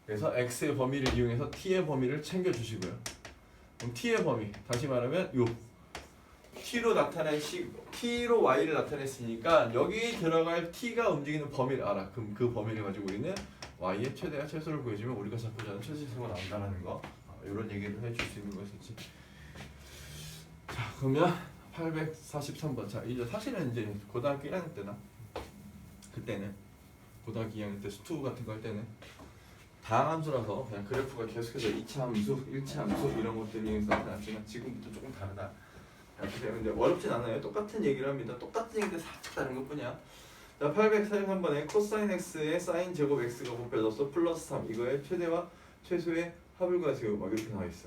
그래서 x의 범위를 이용해서 t의 범위를 챙겨주시고요. 그럼 t의 범위 다시 말하면 요 t로 나타낸 t로 y를 나타냈으니까 여기 들어갈 t가 움직이는 범위를 알아. 그럼 그 범위를 가지고 우리는 y의 최대와 최소를 구해주면 우리가 잡고자 하는 최소 최소가 나온다는 거 이런 얘기를 해줄 수 있는 것이지. 자 그러면 843번. 자 이제 사실은 이제 고등학교 1학년 때나 그때는 고등학교 2학년 때 수투 같은 거 할 때는 다항함수라서 그냥 그래프가 계속해서 2차 함수, 1차 함수 이런 것들이 이용해서 나타났지만 지금부터 조금 다르다. 근데 어렵진 않아요. 똑같은 얘기를 합니다. 똑같은 얘기인데 살짝 다른 것 뿐이야. 자 843번에 코사인 x의 사인 제곱 x가 곱해져서 플러스 3 이거의 최대와 최소의 합을 구하세요. 막 이렇게 나와 있어.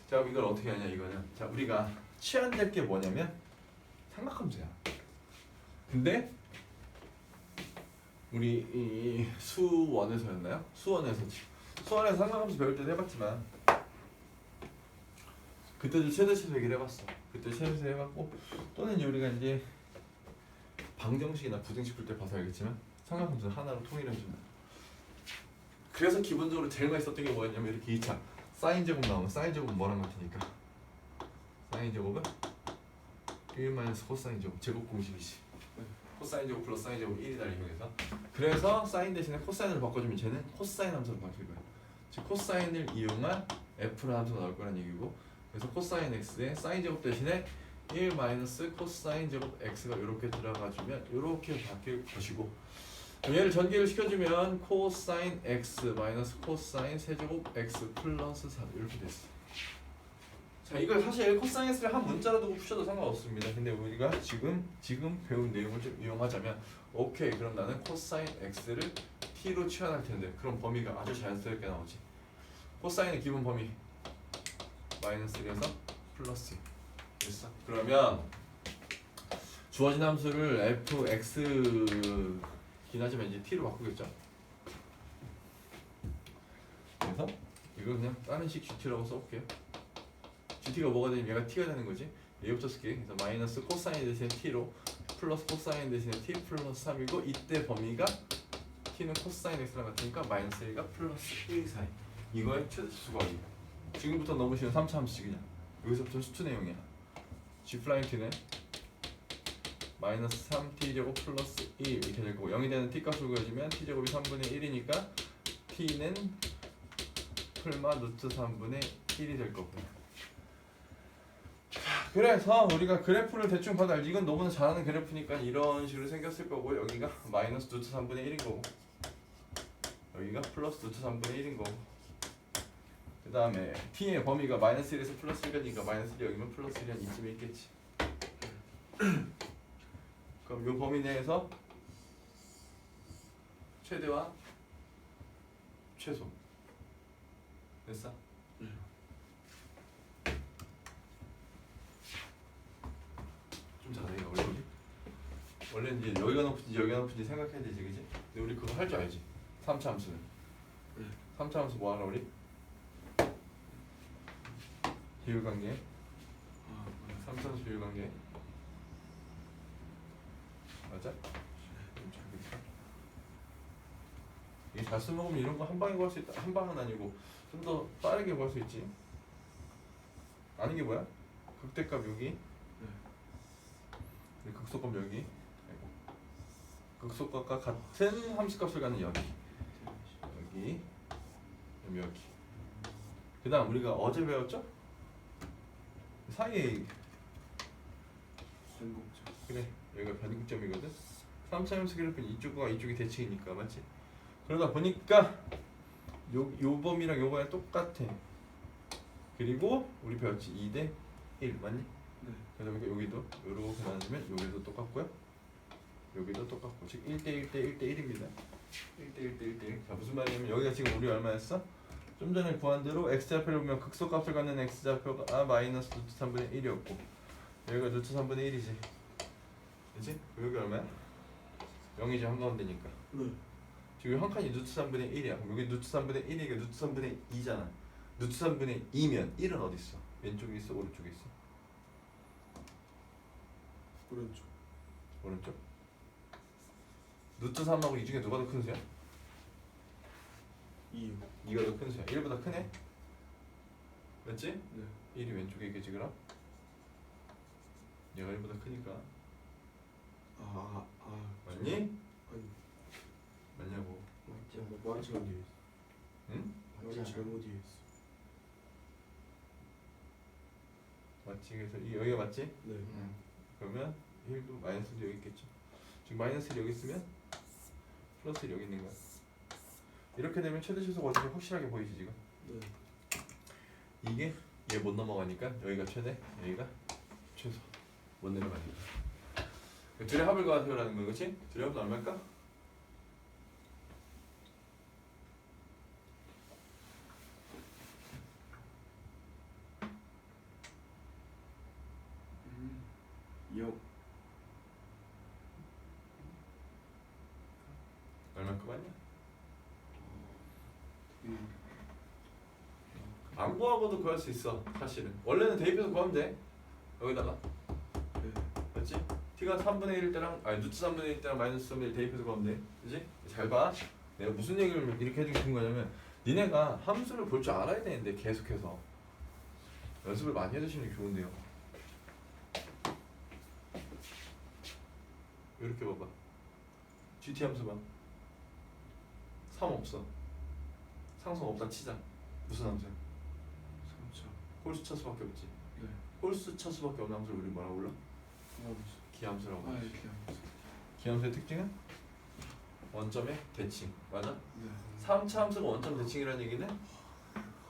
자 그럼 이걸 어떻게 하냐 이거는. 자 우리가 치환될 게 뭐냐면 삼각함수야. 근데 우리 이 수원에서였나요? 수원에서 삼각함수 배울 때도 해봤지만 그때도 최대 최소 얘기를 해봤어. 그때 최대 최소 해봤고 또는 우리가 이제 방정식이나 부등식 풀 때 봐서 알겠지만 삼각함수는 하나로 통일해준다. 그래서 기본적으로 제일 많이 썼던 게 뭐였냐면 이렇게 2차 사인 제곱 나오면 사인 제곱은 뭐랑 같으니까 사인 제곱은 1 코사인 제곱 제곱 공식이지. 코사인 제곱 플러스 사인 제곱 1이다 이용해서. 그래서 사인 대신에 코사인을 바꿔주면 쟤는 코사인 함수로 바뀔 거야. 즉 코사인을 이용한 F라는 함수가 나올 거란 얘기고, 그래서 코사인 X에 사인 제곱 대신에 1 마이너스 코사인 제곱 X가 이렇게 들어가주면 이렇게 바뀔 것이고, 얘를 전개를 시켜주면 코사인 X 마이너스 코사인 세제곱 X 플러스 3 이렇게 됐어. 자, 이걸 사실 코사인 X를 한 문자로 두고 푸셔도 상관없습니다. 근데 우리가 지금 배운 내용을 좀 이용하자면, 오케이, 그럼 나는 코사인 X를 T로 취환할 텐데, 그럼 범위가 아주 자연스럽게 나오지. 코사인의 기본 범위 마이너스 1에서 플러스 1 됐어. 그러면 주어진 함수를 fx 기나지만 이제 t로 바꾸겠죠. 그래서 이거 그냥 다른 식 gt라고 써볼게요. gt가 뭐가 되면 얘가 t가 되는 거지. 얘부터 쓸게. 그래서 마이너스 코사인 대신에 t로 플러스 코사인 대신에 t 플러스 3이고, 이때 범위가 t는 코사인 x랑 같으니까 마이너스 1과 플러스 1 사이. 이거의 최대수 구하기. 지금부터 너무 쉬운 3차 함수지 그냥. 여기서부터 수투 내용이야. g 플라임 t는 마이너스 3t 제곱 플러스 1 이렇게 될 거고, 0이 되는 t 값을 구해주면 t 제곱이 3분의 1이니까 t는 풀마 루트 3분의 1이 될 거고요. 그래서 우리가 그래프를 대충 봐도 알지. 이건 너무나 잘 아는 그래프니까 이런 식으로 생겼을 거고, 여기가 마이너스 루트 3분의 1인 거고, 여기가 플러스 루트 3분의 1인 거고, 그 다음에 t의 범위가 마이너스 1에서 플러스 1이니까 마이너스 1이 여기면 플러스 1이 한 이쯤에 있겠지. 그럼 이 범위 내에서 최대와 최소 됐어? 네. 좀 자세히가 어려우지? 원래 이제 여기가 높은지 여기가 높은지 생각해야 되지, 그지? 근데 우리 그거 할 줄 알지? 3차 함수는. 네. 3차 함수 뭐 하나 우리? 비율관계. 아, 네. 3차 함수 비율관계. 맞아? 좀 잘 그리자. 이게 잘 써먹으면 이런 거 한 방에 구할 수 있다. 한 방은 아니고 좀 더 빠르게 구할 수 있지. 아는 게 뭐야? 극대값 여기, 네. 극소값 여기. 아이고. 극소값과 같은 함수값을 갖는 여기, 여기, 여기. 그다음 우리가 어제 배웠죠? 사이에 선곡점. 그래, 여기가 변곡점이거든. 3차 함수 그래프는 이쪽과 이쪽이 대칭이니까, 맞지? 그러다 보니까 요 범위랑 요 범위랑 똑같아. 그리고 우리 배웠지 2대 1 맞니? 네. 그러다 보니까 여기도 요렇게 나누면 여기도 똑같고요, 여기도 똑같고, 즉 1대 1대 1대 1입니다. 1대 1대 1대 1. 자, 무슨 말이냐면 여기가 지금 우리 얼마였어? 좀 전에 구한 대로 x좌표를 보면 극소값을 갖는 x좌표가 마이너스 루트 3분의 1이었고, 여기가 루트 3분의 1이지. 그치? 여기 얼마야? 0이지, 한가운데니까. 네. 지금 한 칸이 루트 3분의 1이야. 그럼 여기 루트 3분의 1이니까 루트 3분의 2잖아. 루트 3분의 2면 1은 어디 있어? 왼쪽에 있어? 오른쪽에 있어? 오른쪽. 오른쪽. 루트 3하고 2 중에 누가 더 큰 수야? 2요. 2가 더 큰 수야. 1보다 크네? 맞지? 네. 1이 왼쪽에 있겠지 그럼? 얘가 1보다 크니까. 맞니? 아니, 맞냐고. 마치 어디에 있어? 응? 여기 잘못 뒤에 있어. 맞지? 그래서 여기가 맞지? 네. 그러면 1도 마이너스도 여기 있겠죠. 지금 마이너스 1 여기 있으면 플러스 1 여기 있는 거야. 이렇게 되면 최대 최소가 어떻게 확실하게 보이지 지금? 네. 이게 얘 못 넘어가니까 여기가 최대, 여기가 최소. 못 내려가니까. 둘의 합을 구하세요라는 거, 그렇지? 둘의 합은 얼마일까? 얼마일까 맞냐? 안 구하고도 구할 수 있어. 사실은 원래는 대입해서 구하면 돼. 여기다가 네. 맞지? t가 3분의 1일 때랑 루트 3분의 1일 때랑 마이너스 3분의 1 대입해서 구하면 돼. 그지? 잘 봐. 내가 무슨 얘기를 이렇게 해주고 싶은 거냐면, 니네가 함수를 볼 줄 알아야 되는데 계속해서 연습을 많이 해주시는 게 좋은데요. 이렇게 봐봐. GT 함수 봐. 3 없어. 상성 없다 치자. 무슨 함수야? 3차. 홀수 차수밖에 없지. 네. 홀수 차수밖에 없는 함수를 우리 뭐라고 불러? 기함수. 기함수라고. 아, 예, 기함수. 기함수의 특징은 원점의 대칭. 맞아? 네. 3차 함수가 원점 대칭이라는 얘기는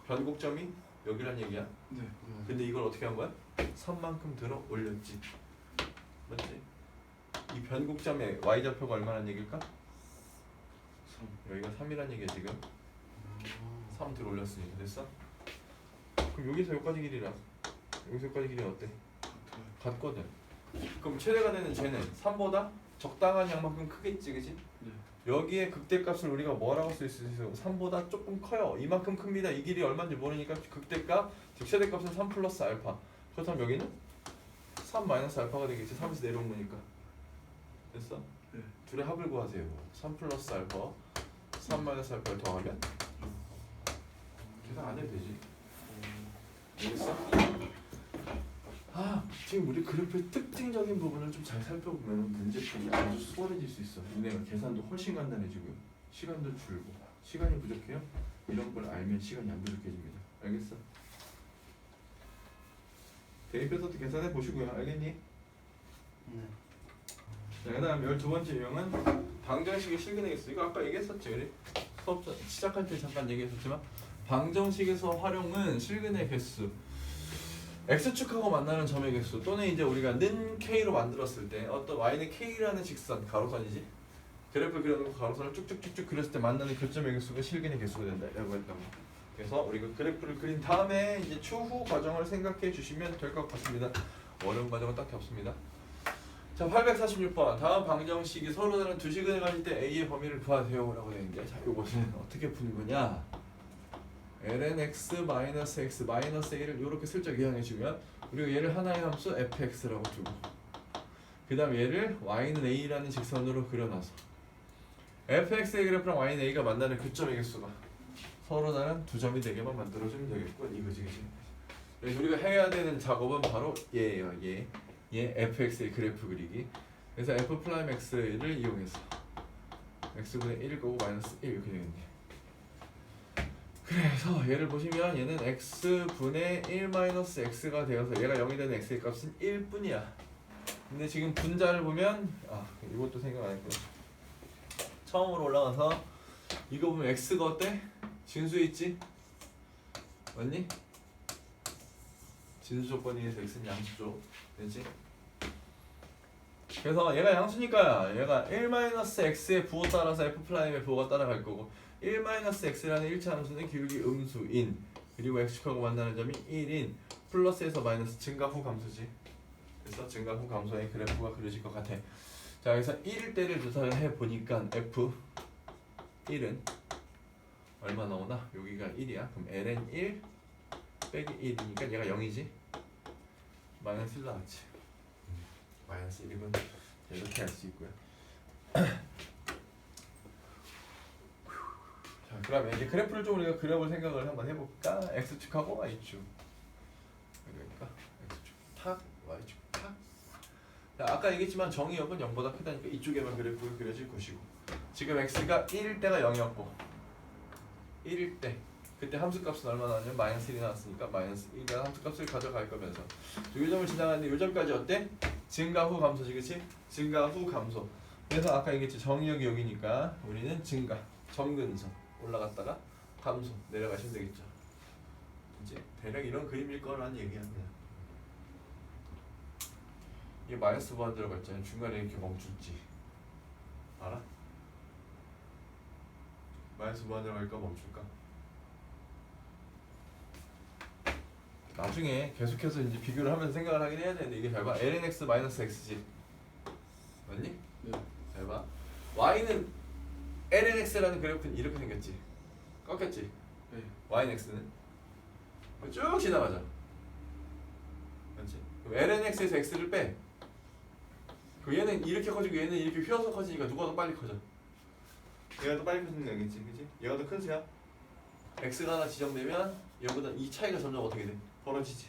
변곡점이 여기란 얘기야. 네. 근데 이걸 어떻게 한 거야? 3만큼 들어 올렸지. 맞지? 이 변곡점의 y좌표가 얼마란 얘기일까? 3. 여기가 3이란 얘기야 지금. 아. 3 들어 올렸으니까 됐어? 그럼 여기서 여기까지 길이랑 여기서 여기까지 길이 어때? 같아요. 같거든. 그럼 최대가 되는 쟤는 3보다 적당한 양만큼 크겠지, 그지? 네. 여기에 극대값을 우리가 뭐라고 쓸 수 있어요? 3보다 조금 커요. 이만큼 큽니다. 이 길이 얼마인지 모르니까 극대값, 즉 최대값은 3 플러스 알파. 그렇다면 여기는 3 마이너스 알파가 되겠지. 3에서 내려온 거니까. 됐어? 네. 둘의 합을 구하세요. 3 플러스 알파, 3 마이너스 알파를 더하면 계산 안 해도 되지. 알겠어? 아, 지금 우리 그래프의 특징적인 부분을 좀 잘 살펴보면 문제풀이 아주 수월해질 수 있어. 은행은 계산도 훨씬 간단해지고요. 시간도 줄고. 시간이 부족해요? 이런 걸 알면 시간이 안 부족해집니다. 알겠어? 대입해서도 계산해 보시고요. 알겠니? 네. 자, 그 다음 12번째 유형은 방정식의 실근의 개수. 이거 아까 얘기했었지, 우리? 수업 시작할 때 잠깐 얘기했었지만 방정식에서 활용은 실근의 개수, x축하고 만나는 점의 개수, 또는 이제 우리가 는 k로 만들었을 때 어떤 y는 k라는 직선, 가로선이지, 그래프 그려놓고 가로선을 쭉쭉쭉쭉 그렸을 때 만나는 교점의 개수가 실근의 개수가 된다라고 했던 거. 그래서 우리가 그래프를 그린 다음에 이제 추후 과정을 생각해 주시면 될 것 같습니다. 어려운 과정은 딱히 없습니다. 자, 846번. 다음 방정식이 서로 다른 두 식을 가질 때 a의 범위를 구하세요 라고 되어 있는데, 자, 이것은 어떻게 푸는 거냐? ln x 마이너스 x 마이너스 a를 이렇게 슬쩍 이용해 주면 우리가 얘를 하나의 함수 fx라고 두고, 그 다음 얘를 y는 a라는 직선으로 그려놔서 fx의 그래프랑 y는 a가 만나는 교점의 개수가 서로 다른 두 점이 되게만 만들어주면 되겠고, 이거지, 그지? 그래서 우리가 해야 되는 작업은 바로 얘예요. 얘 fx의 그래프 그리기. 그래서 f 프라임 x를 이용해서 x분의 1일 거고 마이너스 1 이렇게 되겠네. 그래서 얘를 보시면 얘는 x분의 1 마이너스 x가 되어서 얘가 0이 되는 x의 값은 1뿐이야. 근데 지금 분자를 보면 이것도 생각 안 했구나. 처음으로 올라가서 이거 보면 x가 어때? 진수에 있지? 맞니? 진수 조건에서 x는 양수죠. 되지? 그래서 얘가 양수니까 얘가 1-x의 부호 따라서 f'의 부호가 따라갈 거고, 1-x라는 1차 함수는 기울기 음수인, 그리고 x축하고 만나는 점이 1인, 플러스에서 마이너스 증가 후 감소지. 그래서 증가 후 감소의 그래프가 그려질 것 같아. 자, 그래서 1일 때를 조사를 해보니까 f1은 얼마 나오나? 여기가 1이야. 그럼 ln 1 빼기 1이니까 얘가 0이지? 마이너스 1 나왔지. 마이너스 1이면 이렇게 할 수 있고요. 자, 그러면 이제 그래프를 좀 우리가 그려볼 생각을 한번 해볼까? x축하고 y축. 그러니까 x축 탁, y축 탁. 자, 아까 얘기했지만 정의역은 0보다 크다니까 이쪽에만 그래프가 그려질 것이고, 지금 x가 1일 때가 0이었고 1일 때 그때 함수값은 얼마 나왔냐면 마이너스 1이 나왔으니까 마이너스 1이라는 함수값을 가져갈 거면서 이 점을 지나갔는데 이 점까지 어때? 증가 후 감소지, 그치? 증가 후 감소. 그래서 아까 얘기했지, 정의역이 여기니까 우리는 증가, 점근선 올라갔다가 감소 내려가시면 되겠죠. 이제 대략 이런 그림일 거라는 얘기야. 그냥 이게 마이너스 부하 들어갈 때 중간에 이렇게 멈출지 알아? 마이너스 부하 들어갈까 멈출까? 나중에 계속해서 이제 비교를 하면서 생각을 하긴 해야 되는데, 이게 잘 봐. ln x 마이너스 x지. 맞니? 네. 잘 봐. y는 ln x라는 그래프는 이렇게 생겼지. 꺾였지. 네. y는 x는 쭉 지나가죠. 맞지? 그럼 ln x에서 x를 빼. 그 얘는 이렇게 커지고 얘는 이렇게 휘어서 커지니까 누가 더 빨리 커져? 얘가 더 빨리 커지는 거겠지, 그지? 얘가 더 큰 수야. x가 하나 지정되면 얘보다 이 차이가 점점 어떻게 돼? 벌어지지.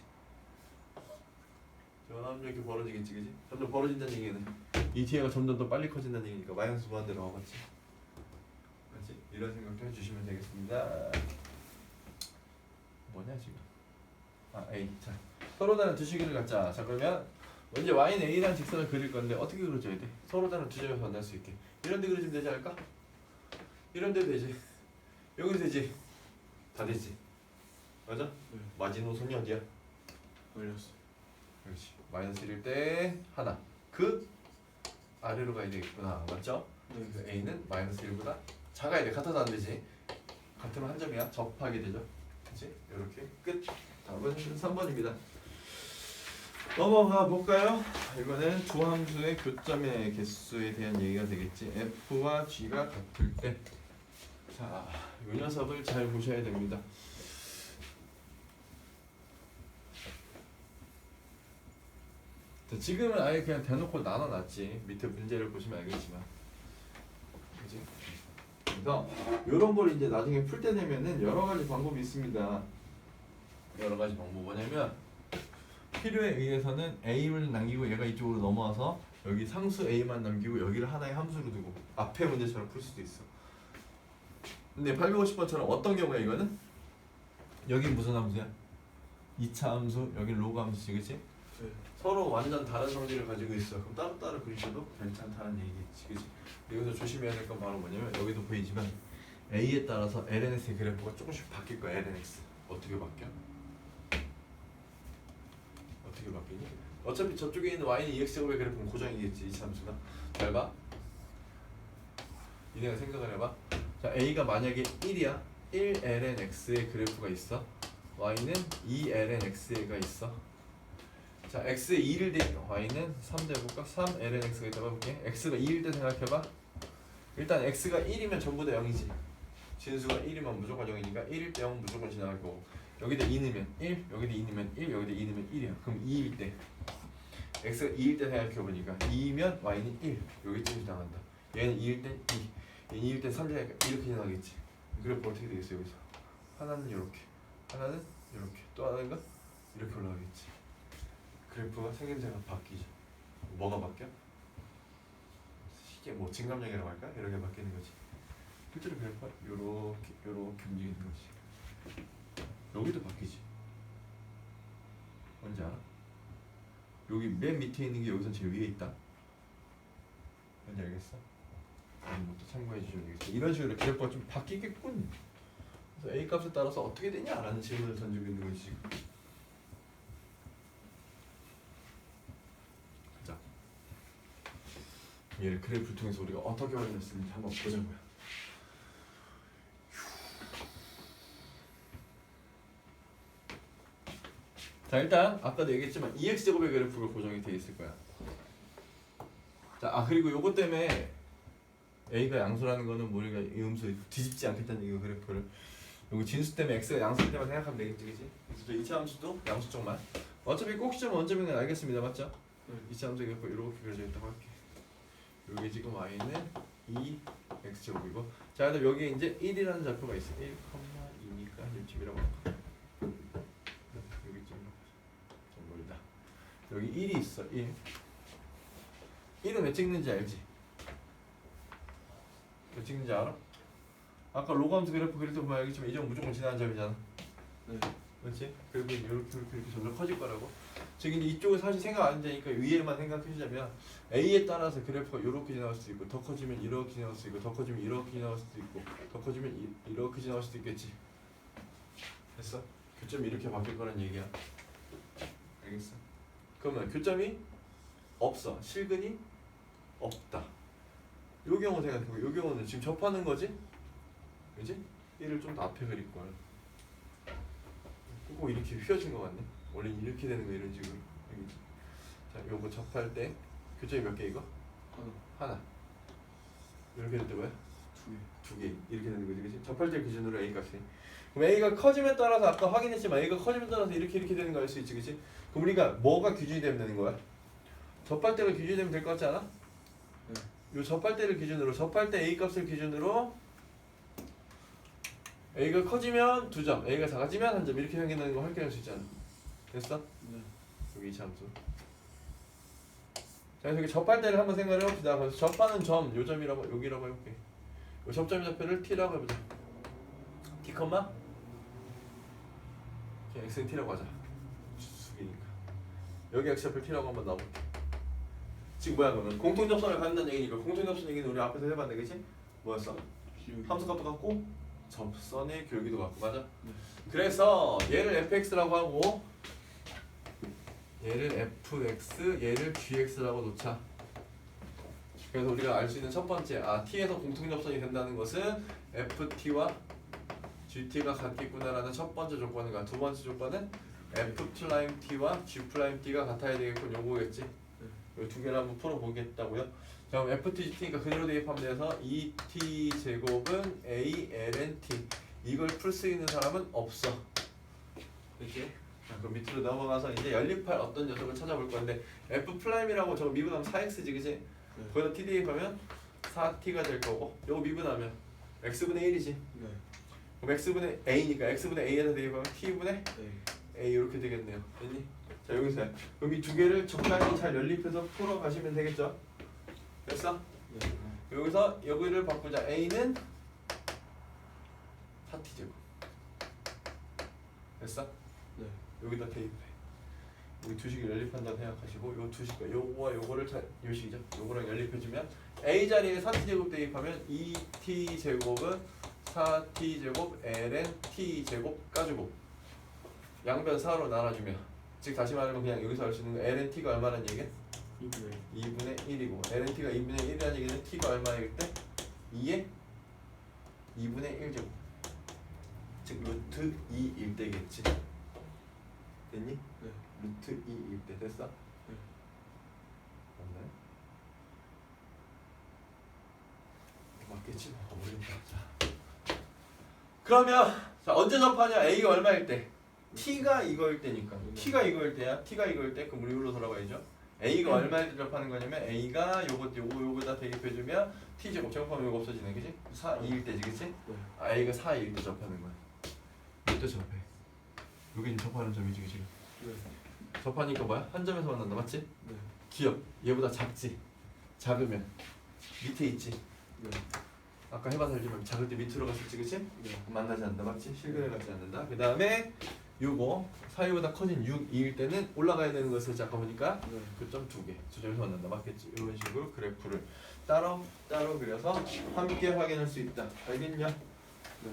점점 이렇게 벌어지겠지, 그지? 점점 벌어진다는 얘기는 이 뒤에가 점점 더 빨리 커진다는 얘기니까 마이너스 무한대로 와봤지. 맞지? 이런 생각도 해주시면 되겠습니다. 뭐냐 지금? 아 A. 자 서로 다른 두 시기를 갖자. 자 그러면 이제 y는 a라는 직선을 그릴 건데 어떻게 그려줘야 돼? 서로 다른 두 점에서 만날 수 있게. 이런 데 그려주면 되지 않을까? 이런 데도 되지. 여기도 되지. 다 되지. 맞아? 네. 마지노선이 어디야? 마이너스. 그렇지. 마이너스 1일 때 하나. 그 아래로 가야 되겠구나. 맞죠? 네. 그래서 a는 마이너스 1보다 작아야 돼. 같아도 안 되지. 같으면 한 점이야. 접하게 되죠. 그렇지? 이렇게 끝. 답은 3번입니다. 넘어가 볼까요? 이거는 두 함수의 교점의 개수에 대한 얘기가 되겠지. f와 g가 같을 때. 자, 이 녀석을 잘 보셔야 됩니다. 자, 지금은 아예 그냥 대놓고 나눠놨지. 밑에 문제를 보시면 알겠지만, 그지? 그래서 이런 걸 이제 나중에 풀 때 되면은 여러 가지 방법이 있습니다. 여러 가지 방법 뭐냐면 필요에 의해서는 a를 남기고 얘가 이쪽으로 넘어와서 여기 상수 a만 남기고 여기를 하나의 함수로 두고 앞에 문제처럼 풀 수도 있어. 근데 850번처럼 어떤 경우야 이거는? 여긴 무슨 함수야? 2차 함수, 여긴 로그 함수지, 그치? 네. 서로 완전 다른 성질을 가지고 있어. 그럼 따로따로 그리셔도 괜찮다는 얘기겠지, 그치? 여기서 조심해야 될 건 바로 뭐냐면 여기도 보이지만 a에 따라서 lnx의 그래프가 조금씩 바뀔 거야. lnx 어떻게 바뀌어? 어떻게 바뀌니? 어차피 저쪽에 있는 y는 2x제곱의 그래프는 고정이겠지. 이 함수가. 잘 봐. 니네가 생각을 해봐. 자, a가 만약에 1이야. 1lnx의 그래프가 있어. y는 2lnx가 있어. 자, x에 2를 대 y는 3 대볼까? 3lnx가 있다고 해볼게. x가 2일 때 생각해봐. 일단 x가 1이면 전부 다 0이지. 진수가 1이면 무조건 0이니까 1일 때 0은 무조건 지나갈 거고, 여기다 2 넣으면 1, 여기다 2 넣으면 1, 여기다 2 넣으면 1이야. 그럼 2일 때 x가 2일 때 생각해보니까 2면 y는 1, 여기쯤 지나간다. 얘는 2일 때 2, 얘는 2일 때 3 지나니까 이렇게 지나가겠지. 그래프 어떻게 되겠어요 여기서? 하나는 이렇게, 하나는 이렇게, 또 하나가 이렇게 올라가겠지. 그래프가 생김새가 바뀌죠. 뭐가 바뀌어? 이게 뭐 증감량이라고 할까? 이런 게 바뀌는 거지. 실제로 그래프가 요렇게 움직이는 거지. 여기도 바뀌지. 뭔지 알아? 여기 맨 밑에 있는 게 여기서 제일 위에 있다. 뭔지 알겠어? 이런 것도 참고해 주시면 되겠지. 이런 식으로 그래프가 좀 바뀌겠군. 그래서 A 값에 따라서 어떻게 되냐? 라는 질문을 던지고 있는 거지 지금. 자, 얘를 그래프를 통해서 우리가 어떻게 확인했는지 한번 보자고요. 자, 일단 아까도 얘기했지만 2x제곱의 그래프가 고정이 돼 있을 거야. 자, 그리고 요것 때문에 a가 양수라는 거는 뭐 우리가 이 음수 뒤집지 않겠다는 얘기고, 그래프를 요거 진수 때문에 x가 양수일 때만 생각하면 되겠지, 그치? 그래서 저 2차 함수도 양수 쪽만. 어차피 꼭 시점 원점인 건 알겠습니다, 맞죠? 2차 함수 그래프 이렇게 그려져 있다고 할게. 여기 지금 y는 2x제곱이고, 자, 그다음 여기에 이제 1이라는 좌표가 있어. 1,2니까 이쯤이라고 할까? 여기 1이 있어. 1. 1은 왜 찍는지 알지? 왜 찍는지 알아? 아까 로그함수 그래프 그릴 때 보면 알겠지만 이 점 무조건 지나는 점이잖아. 네. 그렇지? 그리고 이렇게 점점 커질 거라고. 즉 이제 이쪽은 사실 생각 안 되니까 위에만 생각해주자면 A에 따라서 그래프가 이렇게 지나갈 수도 있고, 더 커지면 이렇게 지나갈 수도 있고, 더 커지면 이렇게 지나갈 수도 있고, 더 커지면 이렇게 지나갈 수도 있겠지. 됐어? 교점이 이렇게 바뀔 거란 얘기야. 알겠어? 그러면 교점이 없어. 실근이 없다. 요 경우 생각해보. 요 경우는 지금 접하는 거지? 그지? 1을 좀 더 앞에 그릴 거야. 꼭 이렇게 휘어진 거 같네. 원래 이렇게 되는 거 이런 식으로. 여기. 자, 요거 접할 때 교점이 몇 개 이거? 하나. 이렇게 될 때 뭐야? 두 개. 이렇게 되는 거지, 그지? 접할 때 기준으로 A 값이. 그럼 A가 커지면 따라서 아까 확인했지만 A가 커지면 따라서 이렇게 되는 거 알 수 있지, 그지? 그럼 우리가 뭐가 기준이 되면 되는 거야? 접할 때가 기준이 되면 될 것 같지 않아? 네. 요 접할 때를 기준으로, 접할 때 A 값을 기준으로 A가 커지면 2점, A가 작아지면 1점, 이렇게 생긴다는 거 확인할 수 있잖아. 됐어? 네. 여기 2차 함수. 자, 여기 접할 때를 한번 생각을 해봅시다. 그래서 접하는 점, 요 점이라고 여기라고 해볼게. 요 접점의 좌표를 t라고 해보자. t 컴마 x는 t라고 하자. 수기니까 여기 x 좌표 t라고 한번 넣어볼게. 지금 뭐야 그러면 공통 접선을 갖는다는 얘기니까 공통 접선 얘기는 우리 앞에서 해봤는데 그치? 뭐였어? 함수값도 같고 접선의 교기도 같고 맞아? 네. 그래서 얘를 fx라고 하고 얘를 fx, 얘를 gx라고 놓자. 그래서 우리가 알 수 있는 첫 번째 t에서 공통 접선이 된다는 것은 ft와 gt가 같겠구나라는 첫 번째 조건인가. 두 번째 조건은 f't와 g't가 같아야 되겠군. 요거겠지. 이 두 개를 한번 풀어보겠다고요. 자, 그럼 ft, gt니까 그대로 대입하면 돼서 2t 제곱은 a ln t. 이걸 풀 수 있는 사람은 없어. 그렇지? 자, 그럼 밑으로 넘어가서 이제 연립할 어떤 녀석을 찾아볼 건데 f'이라고 저거 미분하면 4x지, 그치? 네. 거기다 t 대입하면 4t가 될 거고 요거 미분하면 x분의 1이지. 네. 그럼 x분의 a니까 x분의 a에다 대입하면 t분의 네. a 이렇게 되겠네요. 됐니? 자, 여기서 그럼 이 두 개를 적당히 잘 연립해서 풀어 가시면 되겠죠? 됐어? 네. 여기서 여기를 바꾸자. a는 4t 제곱. 됐어? 네. 여기다 대입해. 여기 두 식을 연립한다고 생각하시고 요 두 식과 요거와 요거를 요 식이죠. 요거랑 연립해주면 a 자리에 4t 제곱 대입하면 2t 제곱은 4t 제곱 ln t 제곱 까주고 양변 4로 나눠주면 즉 다시 말하면 그냥 여기서 알 수 있는 거 ln t가 얼마라는 얘기야? 2분의 1이고 ln t가 2분의 1이라는 얘기는 t가 얼마일 때? 2에 2분의 1제곱 즉 루트 2일 때겠지. 됐니? 네. 루트 2일 때 됐어? 네. 맞나요? 맞겠지 뭐. 모르겠다. 자. 그러면 자, 언제 접하냐? a가 얼마일 때? t가 이거일 때니까. t가 이거일 때야. t가 이거일 때 그럼 우리 여기로 돌아가야죠. a가 얼마일 때 접하는 거냐면 a가 요거다 대입해주면 t 제곱 제곱하면 요거 없어지네, 그지? 4, 2일 때지, 그치? 네. a가 4일 때 접하는 거야. 이때 접해. 여기 접하는 점이지, 그치? 네. 접하니까 뭐야? 한 점에서 만난다, 맞지? 네. 기억. 얘보다 작지. 작으면 밑에 있지. 네. 아까 해봐서 알지만 작을 때 밑으로 갔었지, 그치? 네. 만나지 않는다, 맞지? 실근에 가지 않는다. 그 다음에 요거 사이보다 커진 6일 때는 올라가야 되는 것을 아까 보니까 네. 그 점 두 개. 두 점에서 만난다, 맞겠지? 이런 식으로 그래프를 따로 그려서 함께 확인할 수 있다. 알겠냐? 네.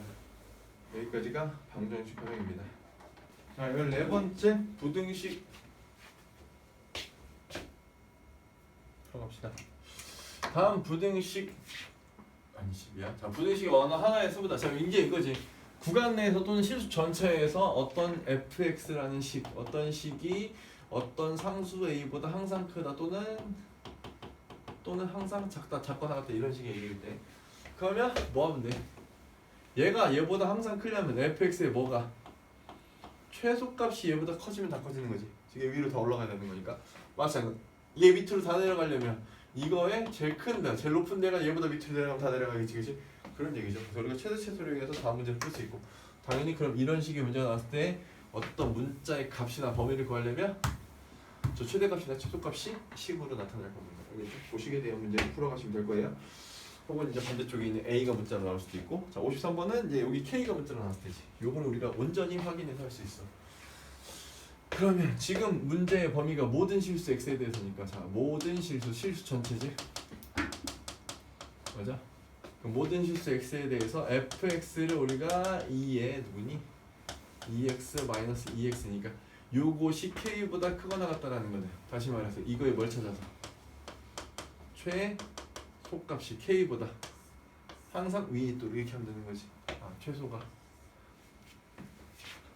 여기까지가 방정식 표명입니다. 자, 14번째 부등식 들어갑시다. 다음 부등식 아니지 미안. 자, 부등식의 원어 하나의 수보다 자, 이제 이거지. 구간 내에서 또는 실수 전체에서 어떤 fx라는 식, 어떤 식이 어떤 상수 a보다 항상 크다 또는 항상 작거나 같다 이런 식의 얘기일 때 그러면 뭐 하면 돼? 얘가 얘보다 항상 크려면 fx의 뭐가 최소값이 얘보다 커지면 다 커지는 거지. 지금 위로 더 올라가야 되는 거니까. 마찬가지. 얘 밑으로 다 내려가려면 이거에 제일 큰 데, 제일 높은 데가 얘보다 밑으로 내려가면 다 내려가겠지, 그렇지? 그런 얘기죠. 그래서 우리가 최소를 이용해서 다음 문제를 풀 수 있고 당연히 그럼 이런 식의 문제가 나왔을 때 어떤 문자의 값이나 범위를 구하려면 저 최대값이나 최소값이 식으로 나타날 겁니다. 알겠죠? 그 식에 대한 문제를 풀어가시면 될 거예요. 혹은 이제 반대쪽에 있는 A가 문자로 나올 수도 있고 자 53번은 이제 여기 K가 문자로 나왔을 때지. 요거는 우리가 온전히 확인해서 할 수 있어. 그러면 지금 문제의 범위가 모든 실수 X에 대해서니까 자 모든 실수 전체지. 맞아? 그럼 모든 실수 X에 대해서 fx를 우리가 2에 누구니? 2x-2x니까 요것이 K보다 크거나 같다라는 거네. 다시 말해서 이거에 뭘 찾아서 최소값이 K보다 항상 위에 있도록 이렇게 하면 되는 거지. 아 최소가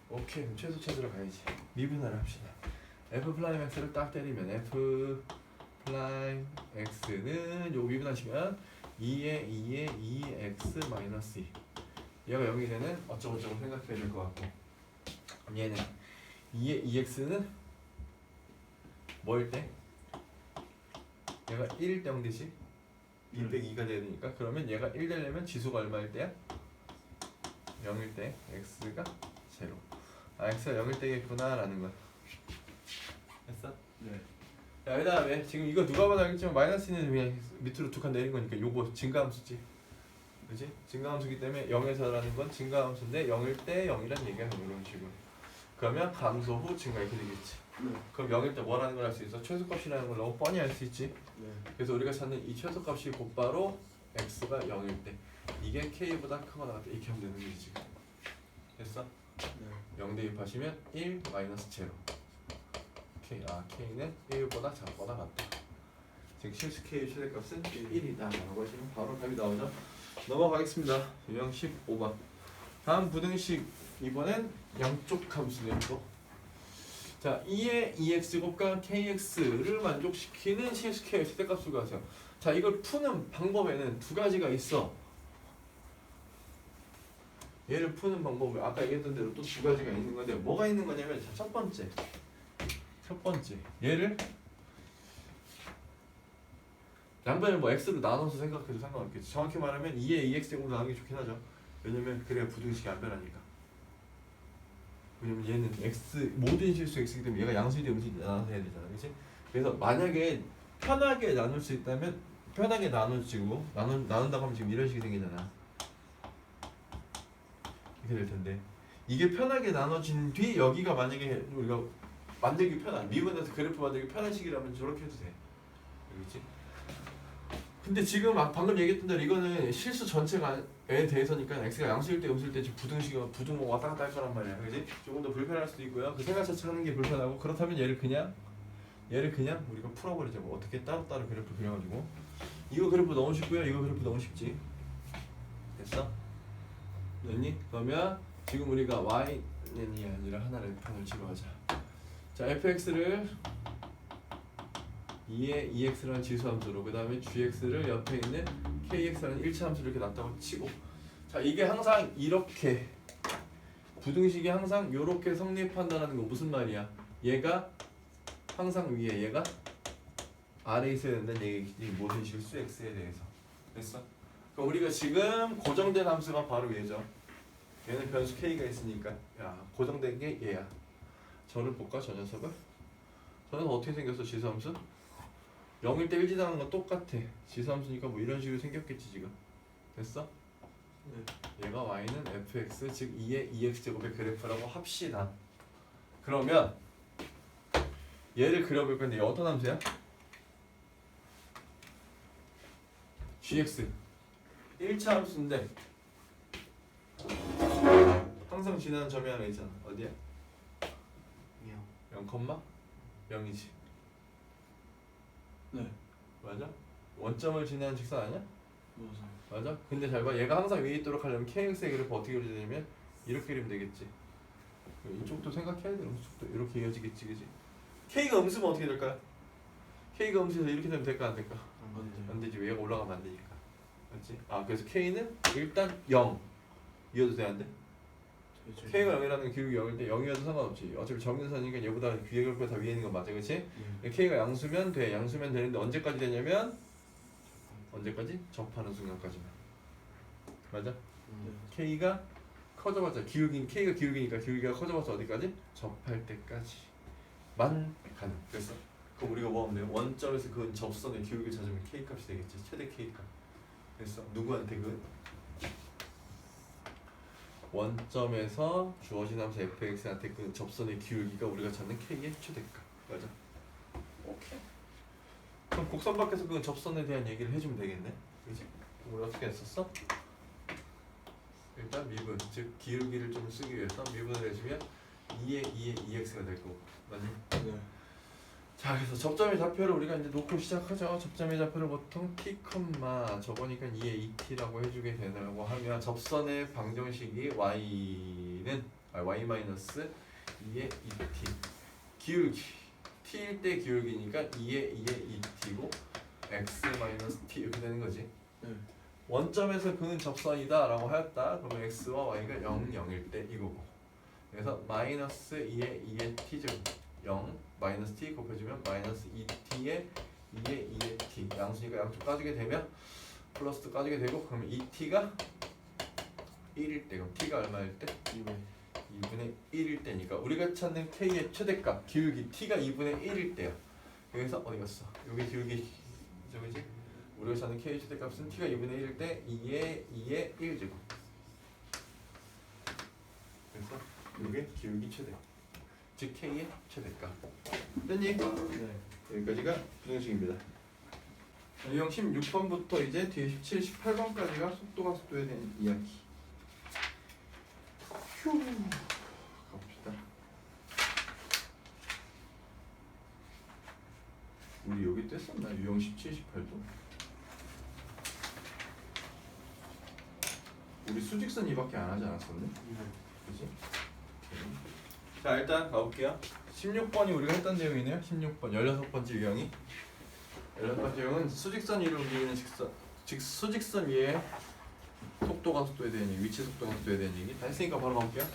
오케이 그럼 최소 찾으러 가야지. 미분할을 합시다. f'x를 딱 때리면 f'x는 요 미분하시면 2에 2x 마이너스 2 얘가 0이 되는 어쩌고저쩌고 생각해야 될 것 같고 얘는 2에 2x는 뭐일 때? 얘가 1일 때 0 되지? 2 빼기 2가 돼야 되니까 그러면 얘가 1 되려면 지수가 얼마일 때야? 0일 때 x가 0 x가 0일 때겠구나 라는 거야. 됐어? 네. 자, 그다음에 지금 이거 누가 봐도 알겠지만 마이너스는 그냥 밑으로 두 칸 내린 거니까 요거 증가함수지. 그렇지? 증가함수기 때문에 0에서라는 건 증가함수인데 0일 때 0이란 얘기야. 이런 식으로. 그러면 감소 후 증가 이렇게 되겠지. 네. 그럼 0일 때 뭐라는 걸 알 수 있어? 최소값이라는 걸 너무 뻔히 알 수 있지. 네. 그래서 우리가 찾는 이 최소값이 곧바로 x가 0일 때 이게 k보다 크거나 같다 이렇게 하면 되는 거지 지금. 됐어? 네. 0 대입하시면 1 마이너스 제로. k는 1보다 작거나 같다. 즉 실수 k의 최대값은 1이다 라고 하시면 바로 답이 나오죠. 넘어가겠습니다. 유형 15번. 다음 부등식 이번엔 양쪽 함수네요. 또. 자, 2의 2x 곱과 kx를 만족시키는 실수 k의 최대값을 구하세요. 자, 이걸 푸는 방법에는 두 가지가 있어. 얘를 푸는 방법을 아까 얘기했던 대로 또 두 가지가 있는 건데 뭐가 있는 거냐면 자, 첫 번째 얘를 양변을 뭐 x로 나눠서 생각해도 상관없겠지. 정확히 말하면 2의 2x 제곱으로 나누는 게 좋긴 하죠. 왜냐면 그래야 부등식이 안 변하니까. 왜냐면 얘는 x 모든 실수 x이기 때문에 얘가 양수이 되면 나눠서 해야 되잖아, 그렇지? 그래서 만약에 편하게 나눌 수 있다면 편하게 나눠지고 나눈다고 하면 지금 이런 식이 생기잖아. 이렇게 될 텐데 이게 편하게 나눠진 뒤 여기가 만약에 우리가 만들기 편한 미분해서 그래프 만들기 편한 식이라면 저렇게 해도 돼. 알겠지? 근데 지금 방금 얘기했던 대로 이거는 실수 전체에 대해서니까 x가 양수일 때 음수일 때 지금 부등식이면 부등호 왔다 갔다 할 거란 말이야. 그지? 조금 더 불편할 수도 있고요. 그 생각 자체 하는 게 불편하고 그렇다면 얘를 그냥 우리가 풀어버리자. 뭐 어떻게 따로따로 그래프 그려가지고 이거 그래프 너무 쉽고요. 이거 그래프 너무 쉽지. 됐어? 됐니? 그러면 지금 우리가 y는이 아니라 하나를 편을 치료하자. 자, fx를 2의 2x라는 지수함수로 그 다음에 gx를 옆에 있는 kx라는 1차 함수로 이렇게 놨다고 치고 자 이게 항상 이렇게 부등식이 항상 이렇게 성립한다는 건 무슨 말이야? 얘가 항상 위에 얘가 아래에 있어야 된다는 얘기지. 모든 실수 x에 대해서. 됐어? 그럼 우리가 지금 고정된 함수가 바로 얘죠. 얘는 변수 k가 있으니까 야 고정된 게 얘야. 저를 볼까? 저 녀석을? 저는 어떻게 생겼어? 지수함수? 0일 때 1지당하는 건 똑같아. 지수함수니까 뭐 이런 식으로 생겼겠지 지금. 됐어? 네. 얘가 y는 fx 즉 2의 2x 제곱의 그래프라고 합시다. 그러면 얘를 그려볼 건데 얘 어떤 함수야? gx 1차 함수인데 항상 지나는 점이 하나 있잖아. 어디야? 0,0이지. 네. 맞아? 원점을 지나는 직선 아니야? 맞아요. 맞아? 근데 잘 봐. 얘가 항상 위에 있도록 하려면 kx의 그래프 어떻게 그려지냐면 이렇게 그리면 되겠지. 이쪽도 생각해야 돼. 음수도 이렇게 이어지겠지, 그지? k가 음수면 어떻게 될까요? k가 음수에서 이렇게 되면 될까 안 될까? 안 되지. 왜 얘가 올라가면 안 되니까. 맞지? 아 그래서 k는 일단 0 이어도 돼 안 돼? k가 0이라는 기울기 0일 때 0이어도 상관없지. 어차피 정근선이니까 얘보다 기울기가 다 위에 있는 건 맞아, 그렇지? k가 양수면 돼. 양수면 되는데 언제까지 되냐면 언제까지? 접하는 순간까지만. 맞아? k가 커져봤자 k가 기울기니까 기울기가 커져봤자 어디까지? 접할 때까지만 가능. 됐어? 그럼 우리가 뭐 하면 돼요? 원점에서 그 접선의 기울기 찾으면 k 값이 되겠지. 최대 k 값. 됐어? 누구한테 그? 원점에서 주어진 함수 fx한테 그 접선의 기울기가 우리가 찾는 k의 최대값. 맞아? 오케이. 그럼 곡선 밖에서 그 접선에 대한 얘기를 해주면 되겠네. 그렇지? 우리 어떻게 했었어? 일단 미분, 즉 기울기를 좀 쓰기 위해서 미분을 해주면 2의 2x가 될 거고. 맞니? 네. 자, 그래서 접점의 좌표를 우리가 이제 놓고 시작하죠. 접점의 좌표를 보통 t, 저거니까 2의 2t라고 해주게 되라고 하면 접선의 방정식이 y-2의 2t 기울기 t일 때 기울기니까 2의 2t고 x-t 이렇게 되는 거지. 네. 원점에서 그는 접선이다 라고 하였다. 그러면 x와 y가 0, 0일 때 이거고. 그래서 마이너스 2의 t제곱 0 마이너스 t 곱해주면 마이너스 2t의 2의 t 양수니까 양쪽 까지게 되면 플러스도 까지게 되고 그러면 2t가 1일 때 그럼 t가 얼마일 때? 2분의 1일 때니까 우리가 찾는 k의 최대값 기울기 t가 2분의 1일 때야. 여기서 어디 갔어? 여기 기울기 저기지? 우리가 찾는 k 최대값은 t가 2분의 1일 때 2의 1제곱. 그래서 이게 기울기 최대, 즉 k의 최대값. 됐니? 네. 여기까지가 부등식입니다. 유형 16번부터 이제 뒤에 17, 18번까지가 속도에 대한 이야기. 휴. 가봅시다. 우리 여기 뗐었나? 유형 17, 18도? 우리 수직선 이밖에 안 하지 않았었네? 네. 그치? 자 일단 가볼게요. 16번이 우리가 했던 내용이네요. 16번 16번째 유형이 16번째 유형은 수직선 위를 움직이는 수직선 위에 속도에 대한 얘기, 위치 속도에 대한 얘기 다 했으니까 바로 가볼게요.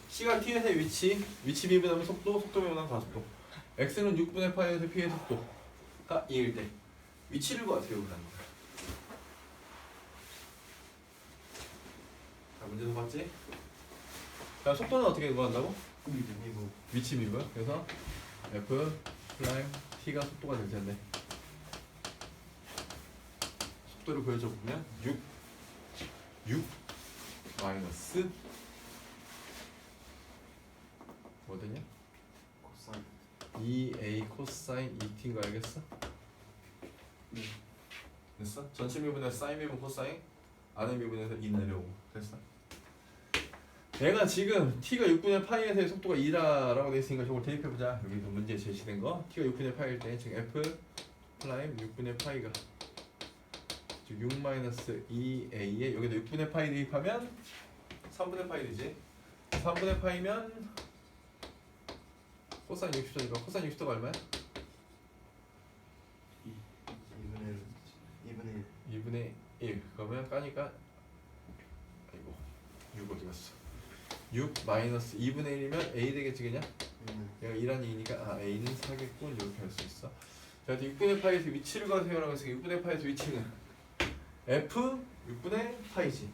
C가 T에서의 위치 미분하면 속도 미분하면 가속도. X는 6분의 파이에서 P의 속도가 2일 때 위치를 어떻게 구하는 거야? 자 문제도 봤지? 자 속도는 어떻게 구한다고? 이거 위치 미분. 그래서 F 플라임 T가 속도가 될 텐데 속도를 그려줘 보면 6 마이너스 뭐더냐? 코사인. 2A 코사인 2T인 거 알겠어? 네. 됐어? 전체 미분에서 사인 미분 코사인 안의 미분에서 2 내려오고 됐어? 얘가 지금 t가 6분의 파이에서의 속도가 2라고 돼 있으니까 저걸 대입해보자. 여기도 문제 제시된 거 t가 6분의 파이일 때 지금 f 플라임 6분의 파이가 6 마이너스 2a에 여기다 6분의 파이 대입하면 3분의 파이 되지. 3분의 파이면 코사인 60도니까 코사인 60도가 얼마야? 2분의 1 그러면 까니까 아이고 6 어디 갔어? 6 마이너스 2분의 1이면 a 되겠지 그냥? 얘가 2란 얘기니까 a는 4겠군 이렇게 할 수 있어. 자 6분의 파이에서 위치를 구하세요라고 해서 6분의 파이에서 위치는 f 6분의 파이지.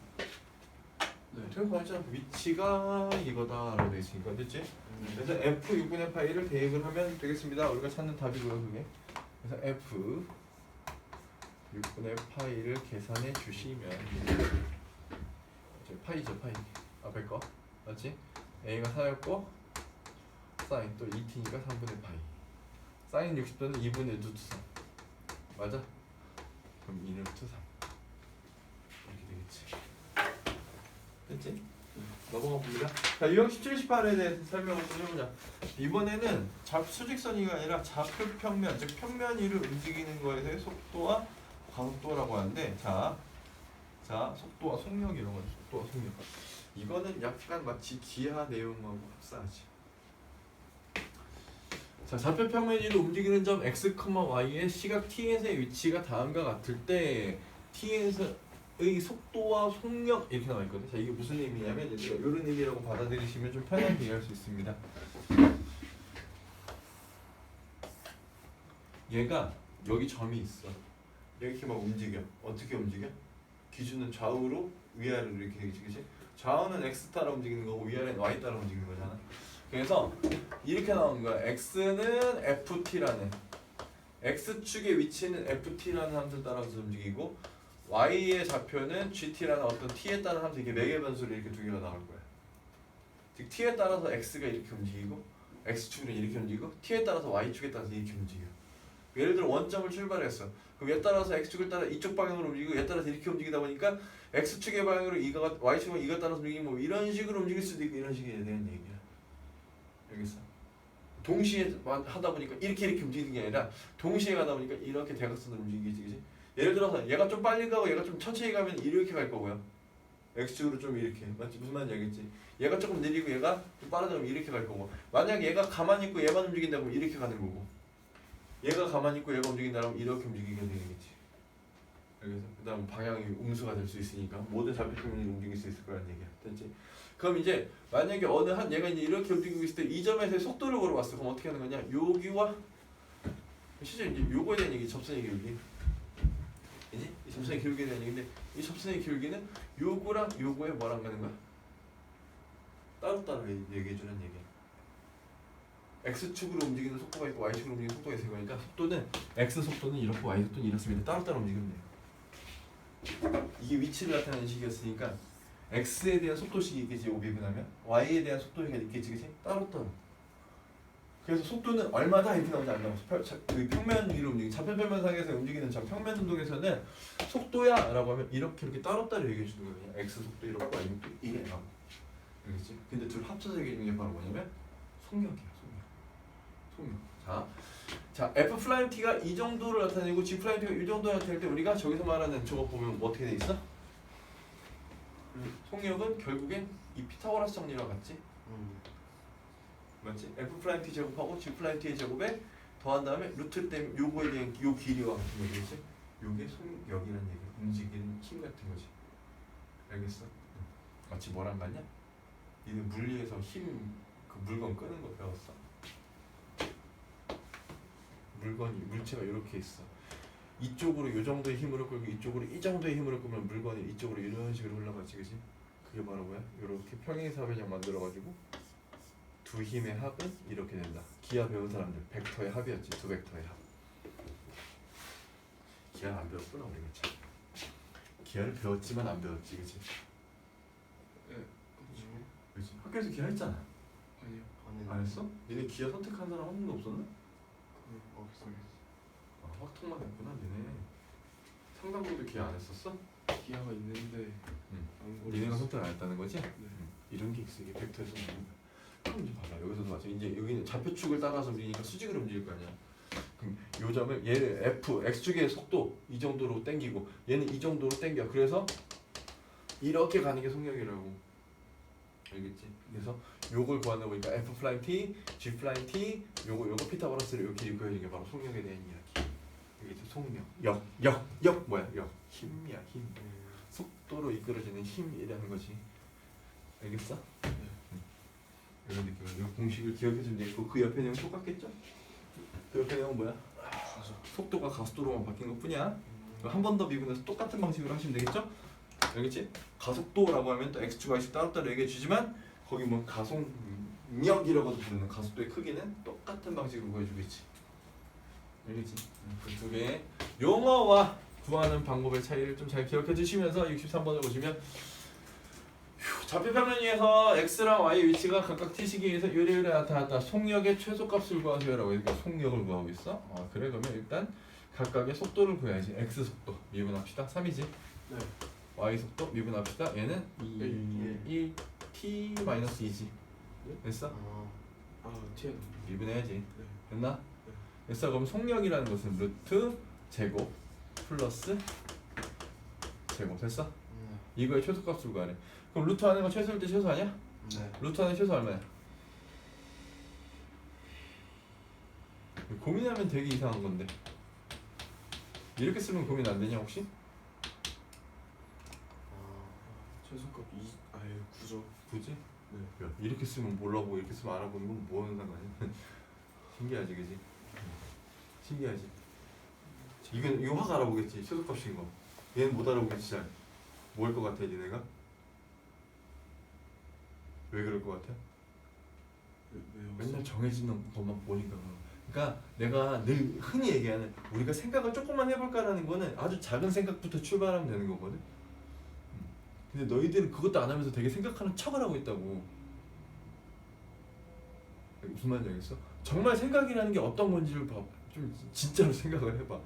네, 저기 했잖아. 위치가 이거다 라고 돼 있으니까 됐지? 그래서 f 6분의 파이를 대입을 하면 되겠습니다. 우리가 찾는 답이고요 그게. 그래서 f 6분의 파이를 계산해 주시면 파이죠 파이 앞에 거 맞지? a가 4였고 사인 또 2t니까 3분의 파이 사인 60도는 2분의 루트 3 맞아? 그럼 2 루트 3 이렇게 되겠지. 됐지? 넘어가 봅니다. 자 유형 17, 18에 대해서 설명을 좀 해보자. 이번에는 수직선이가 아니라 좌표 평면 즉 평면 위를 움직이는 거에서의 속도와 가속도라고 하는데 자 속도와 속력이라고 하죠. 속도와 속력. 이거는 약간 마치 기하 내용하고 흡사하지. 자 좌표 평면 위로 움직이는 점 x, y의 시각 t에서의 위치가 다음과 같을 때 t에서의 속도와 속력 이렇게 나와 있거든. 자 이게 무슨 의미냐면 얘들아 이런 의미라고 받아들이시면 좀 편하게 이해할 수 있습니다. 얘가 여기 점이 있어. 이렇게 막 움직여. 어떻게 움직여? 기준은 좌우로 위아래로 이렇게 되겠지, 그치? 좌우는 x 따라 움직이는 거고 위아래는 y 따라 움직이는 거잖아. 그래서 이렇게 나오는 거야. x는 ft라는 x축의 위치는 ft라는 함수 따라서 움직이고 y의 좌표는 gt라는 어떤 t에 따른 함수 이렇게 매개 변수로 이렇게 두 개가 나올 거야. 즉 t에 따라서 x가 이렇게 움직이고 x축은 이렇게 움직이고 t에 따라서 y축에 따라서 이렇게 움직여. 예를 들어 원점을 출발했어. 그럼 얘 따라서 x축을 따라 이쪽 방향으로 움직이고 얘 따라서 이렇게 움직이다 보니까 x축의 방향으로 이거가 y축은 이거 따라서 움직이면 뭐 이런 식으로 움직일 수도 있고 이런 식에 대한 얘기야. 알겠어? 동시에 하다 보니까 이렇게 움직이는 게 아니라 동시에 가다 보니까 이렇게 대각선으로 움직이지, 그지? 예를 들어서 얘가 좀 빨리 가고 얘가 좀 천천히 가면 이렇게 갈 거고요. x축으로 좀 이렇게 맞지? 무슨 말인지 알겠지? 얘가 조금 느리고 얘가 좀 빠르다면 이렇게 갈 거고 만약 얘가 가만히 있고 얘만 움직인다면 이렇게 가는 거고 얘가 가만히 있고 얘가 움직인다면 이렇게 움직이게 되겠지. 그래서 그다음 방향이 음수가 될 수 있으니까 모든 좌표평면이 움직일 수 있을 거라는 얘기야. 됐지? 그럼 이제 만약에 어느 한 얘가 이제 이렇게 움직이고 있을 때 이 점에서의 속도를 걸어봤어. 그럼 어떻게 하는 거냐? 여기와 실제 이제 요거에 대한 얘기, 접선의 기울기. 이제 이 접선의 기울기에 대한 얘기인데 이 접선의 기울기는 요거랑 요거에 뭐랑 가는 거야? 따로따로 얘기해 주는 얘기야. x축으로 움직이는 속도가 있고 y축으로 움직이는 속도가 있을 거니까 속도는 x 속도는 이렇고 y 속도는 이렇습니다. 따로따로 움직이면 돼요. 이게 위치를 나타내는 식이었으니까 x에 대한 속도식이 있겠지. 오비분하면 y에 대한 속도식이 있겠지, 그치? 따로따로. 그래서 속도는 얼마다 이렇게 나오지 않나. 그 평면 위로 움직이는 좌표평면상에서 움직이는 저 평면 운동에서는 속도야라고 하면 이렇게 따로따로 얘기해 주는 거예요. 그냥 x 속도 이렇고 y 속도 이래라고. 알겠지? 근데 둘 합쳐서 얘기해 주는 게 바로 뭐냐면 속력이야. 속력. 자 f 플라임 t가 이 정도를 나타내고 g 플라임 t가 이 정도를 나타낼 때 우리가 저기서 말하는 저거 보면 뭐 어떻게 돼 있어? 속력은 결국엔 이 피타고라스 정리랑 같지? 맞지? f 프라임 t 제곱하고 g 프라임 t의 제곱에 더한 다음에 루트 때문에 요거에 대한 요 길이와 같은 거지. 요게 속력이라는 얘기야. 움직이는 힘 같은 거지. 알겠어? 마치 뭐랑 같냐? 니네 물리에서 힘 그 물건 끄는 거 배웠어. 물체가 이렇게 있어. 이쪽으로 요 정도의 힘으로 끌고 이쪽으로 이 정도의 힘으로 끌면 물건이 이쪽으로 이런 식으로 흘러가지, 그지? 그게 바로 뭐야? 이렇게 평행사변형 만들어가지고 두 힘의 합은 이렇게 된다. 기하 배운 사람들 벡터의 합이었지. 두 벡터의 합. 기하 안 배웠구나 우리 참. 기하를 배웠지만 안 배웠지, 그지? 네. 그지? 학교에서 기하 했잖아. 아니요. 안 했어? 니네 기하 선택한 사람 한 번도 없었나? 없어요. 아, 확통만 했구나 니네. 상담부도 기하 안 했었어? 기아가 있는데 안 걸렸어. 니네가 선택 안 했다는 거지? 네. 이런 게 있어. 이게 벡터에서 나오는 거야. 그럼 이제 봐봐. 여기서도 마찬가지. 이제 여기는 좌표축을 따라서 움직이니까 수직으로 움직일 거 아니야. 그럼 요 점을 얘를 f x축의 속도 이 정도로 당기고 얘는 이 정도로 당겨. 그래서 이렇게 가는 게 속력이라고. 알겠지? 그래서 요걸 구하는 거니까 f 플라임 t, g 플라임 t, 요거 피타고라스를 요 길이 구해주는 게 바로 속력에 대한 이야기. 이게 속력. 역 뭐야? 역. 힘이야 힘. 속도로 이끌어지는 힘이라는 거지. 알겠어? 이런 느낌으로 이 공식을 기억해주면 되고 그 옆에 내용 똑같겠죠? 그 옆에 내용은 뭐야? 속도가 가속도로만 바뀐 것 뿐이야. 한 번 더 미분해서 똑같은 방식으로 하시면 되겠죠? 알겠지? 가속도라고 하면 또 x축, y축 따로따로 얘기해 주지만 거기 뭐 가속력이라고도 부르는 가속도의 크기는 똑같은 방식으로 구해주겠지. 알겠지? 그 두 개의 용어와 구하는 방법의 차이를 좀 잘 기억해 주시면서 63번을 보시면 좌표평면위에서 x랑 y의 위치가 각각 t 시기에서 요래요래 나타났다. 속력의 최소값을 구하세요라고 그러니까 속력을 구하고 있어. 그래 그러면 일단 각각의 속도를 구해야지. x 속도 미분합시다. 3이지. 네. y 속도 미분합시다. 얘는 1t-2지. 됐어? T야. 미분해야지. 네. 됐나? 네. 됐어. 그럼 속력이라는 것은 루트 제곱 플러스 제곱. 됐어? 이거의 최소값을 구하래. 그럼 루트 하는 거 최소일 때 최소 아니야? 네. 루트 하는 최소 얼마야? 고민하면 되게 이상한 건데 이렇게 쓰면 고민 안 되냐 혹시? 최소값 9죠. 굳이? 네. 야, 이렇게 쓰면 몰라보고 이렇게 쓰면 알아보는 건 뭐하는 상관이야? 신기하지, 그지? 신기하지. 이거 확 알아보겠지. 최소값인 거. 얘는 못 알아보겠지 잘. 뭐 할 것 같아, 니네가? 왜 그럴 것 같아? 왜요? 맨날 정해진 것만 보니까. 그러니까 내가 늘 흔히 얘기하는 우리가 생각을 조금만 해볼까라는 거는 아주 작은 생각부터 출발하면 되는 거거든. 근데 너희들은 그것도 안 하면서 되게 생각하는 척을 하고 있다고. 무슨 말인지 알겠어? 정말 생각이라는 게 어떤 건지를 좀 진짜로 생각을 해봐.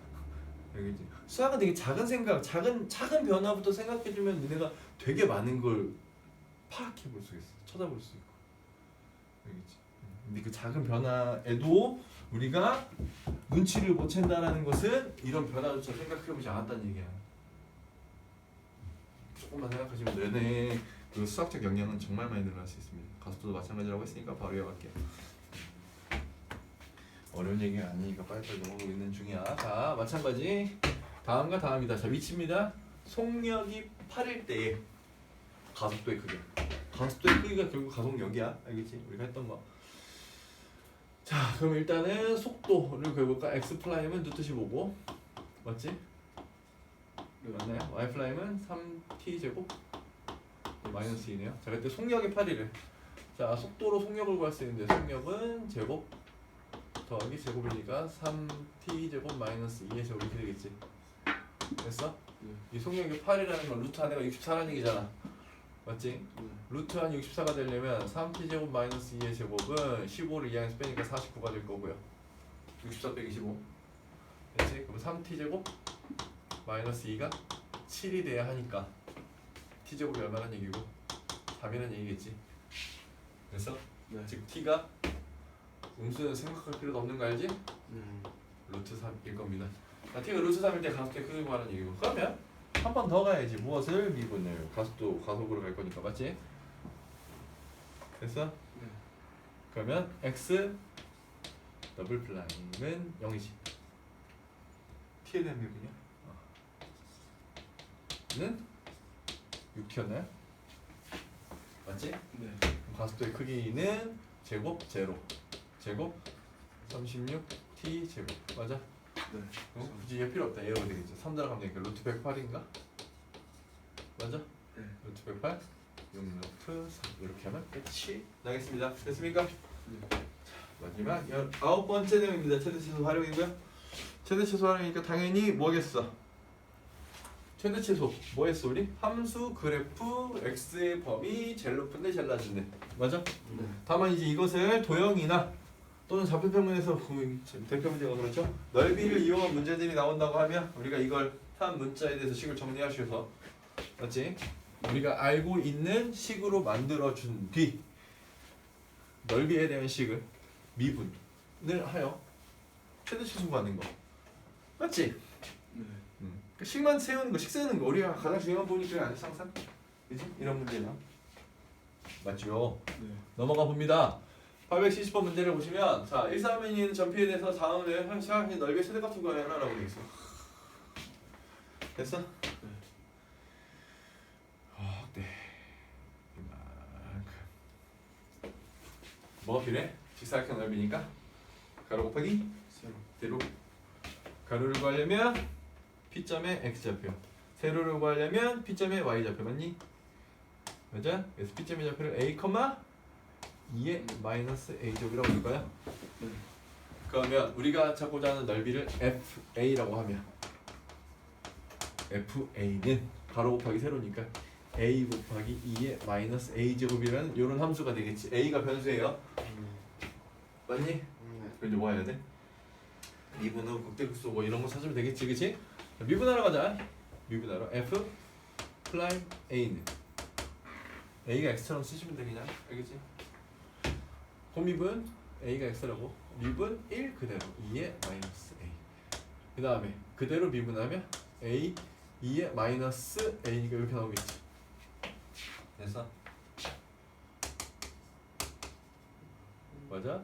알겠지? 수학은 되게 작은 생각, 작은 변화부터 생각해주면 너네가 되게 많은 걸 파악해볼 수 있어. 찾아볼 수 있고. 알겠지? 근데 그 작은 변화에도 우리가 눈치를 못 챈다라는 것은 이런 변화조차 생각해보지 않았다는 얘기야. 조금만 생각하시면 너네 그 수학적 역량은 정말 많이 늘어날 수 있습니다. 가속도도 마찬가지라고 했으니까 바로 이어갈게요. 어려운 얘기가 아니니까 빨리빨리 넘어가고 있는 중이야. 자, 마찬가지 다음과 다음이다. 자, 위치입니다. 속력이 8일 때의 가속도의 크기. 가속도의 크기가 결국 가속력이야. 알겠지? 우리가 했던 거. 자, 그럼 일단은 속도를 구해볼까? x 프라임은 루트 15고 맞지? 맞나요? y 프라임은 3t 제곱 마이너스 2네요. 자, 그때 속력이 8이래. 자, 속도로 속력을 구할 수 있는데 속력은 제곱 더하기 제곱이니까 3t 제곱 마이너스 2의 제곱 이렇게 되겠지. 됐어? 네. 이 속력이 8이라는 건 루트 안에가 64라는 얘기잖아. 맞지? 네. 루트 안 64가 되려면 3t 제곱 마이너스 2의 제곱은 15를 2항에서 빼니까 49가 될 거고요. 64 빼기 15. 됐지? 그럼 3t 제곱 마이너스 2가 7이 돼야 하니까 t 제곱이 얼마란 얘기고 3이란 얘기겠지. 그래서 네. 즉 t가 음수는 생각할 필요도 없는 거 알지? 네. 루트 3일 겁니다. t가 루트 3일 때 가속도의 크기를 구하는 얘기고. 그러면 한 번 더 가야지. 무엇을? 미분을. 가속으로 갈 거니까. 맞지? 됐어? 네. 그러면 x 더블 플라임은 0이지. t에 대한 미분이야. 는 6t였나요? 맞지? 네. 그럼 가속도의 크기는 제곱 제로. 제곱 36t 제곱. 맞아? 네. 굳이 얘 필요 없다. 얘로 되겠지. 3 들어가면 되니까 루트 108인가? 맞아? 네. 루트 108 6 루트 3 이렇게 하면 끝이 나겠습니다. 됐습니까? 네. 마지막 19번째 내용입니다. 최대최소 활용이고요. 최대최소 활용이니까 당연히 뭐겠어? 최대최소 뭐 했어 우리? 함수 그래프 x의 범위 제일 높은데 제일 낮은데. 맞아? 네. 다만 이제 이것을 도형이나 또는 좌표평면에서 대표 문제가 그렇죠. 넓이를 이용한 문제들이 나온다고 하면 우리가 이걸 한 문자에 대해서 식을 정리하셔서 맞지? 우리가 알고 있는 식으로 만들어준 뒤 넓이에 대한 식을 미분을 하여 최대치수 구하는 거 맞지? 네. 그 식만 세우는 거, 식 세우는 거 우리가 가장 중요한 부분이 그게 아니야 항상? 그지? 이런 문제나 맞죠? 네. 넘어가 봅니다. 870번 문제를 보시면 자 1,3면이 있는 전피에 대해서 다음에 생각하는 넓이의 최대값을 구하라고 되어 있어. 됐어? 네. 네. 이만큼. 뭐가 필요해? 직사각형 넓이니까 가로 곱하기 세로. 세로. 가로를 구하려면 P점의 X좌표, 세로를 구하려면 P점의 Y좌표 맞니? 맞아? 그래서 P점의 좌표를 A, 2의 마이너스 A제곱이라고 볼까요? 네. 그러면 우리가 찾고자 하는 넓이를 FA라고 하면 FA는 가로 곱하기 세로니까 A 곱하기 2의 마이너스 A제곱이라는 이런 함수가 되겠지. A가 변수예요. 맞니? 네. 그럼 이제 뭐 해야 돼? 미분하고 극대극소 뭐 이런 거 찾으면 되겠지, 그치? 미분하러 가자. 미분하러 F 플라임 A는 A가 X처럼 쓰시면 돼 그냥. 알겠지? 곱미분 A가 X라고 미분 1 그대로 2의 마이너스 A. 그 다음에 그대로 미분하면 A 2의 마이너스 A니까 이렇게 나오겠지. 됐어? 맞아?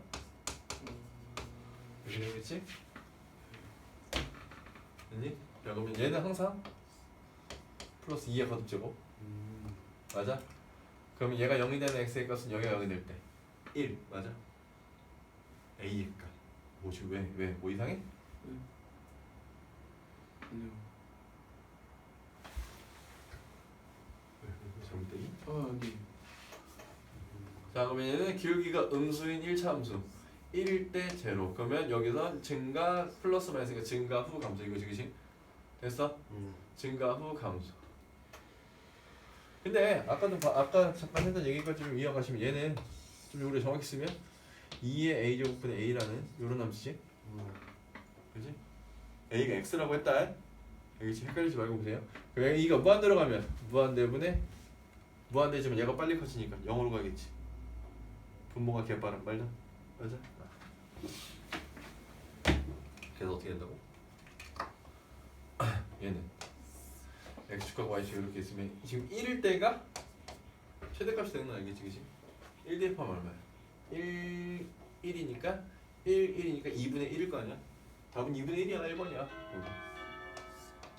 이렇게 되겠지? 됐니? 야 그러면 얘는 항상 플러스 2의 거듭제곱 맞아? 그러면 얘가 0이 되는 x의 값은 여기가 0이 될 때 1 맞아? a의 값 뭐지 왜? 뭐 이상해? 아니요. 왜 잘못되니? 여기. 자 그러면 얘는 기울기가 음수인 1차 함수 1일 때 제로. 그러면 여기서 증가 플러스 마이너스니까 증가 후 감소 이거지 그치? 됐어? 증가 후 감소. 근데 아까 잠깐 했던 얘기가 좀 이어가시면 얘는 좀 우리 정확히 쓰면 2의 a제곱분의 a라는 요런 함수지. 그지? a가 x라고 했다. 여기 지금 헷갈리지 말고 보세요. 그럼 a가 무한 들어가면 무한대분의 무한대지만 얘가 빨리 커지니까 0으로 가겠지. 분모가 개빠른 말도 맞아? 그래서 어떻게 된다고? 얘는 x축하고 y축 이렇게 있으면 지금 1일 때가 최대값이 되는 건 알겠지 그치? 1 대입하면 얼마야? 1이니까 1이니까 2분의 1일 거 아니야? 답은 2분의 1이야 1번이야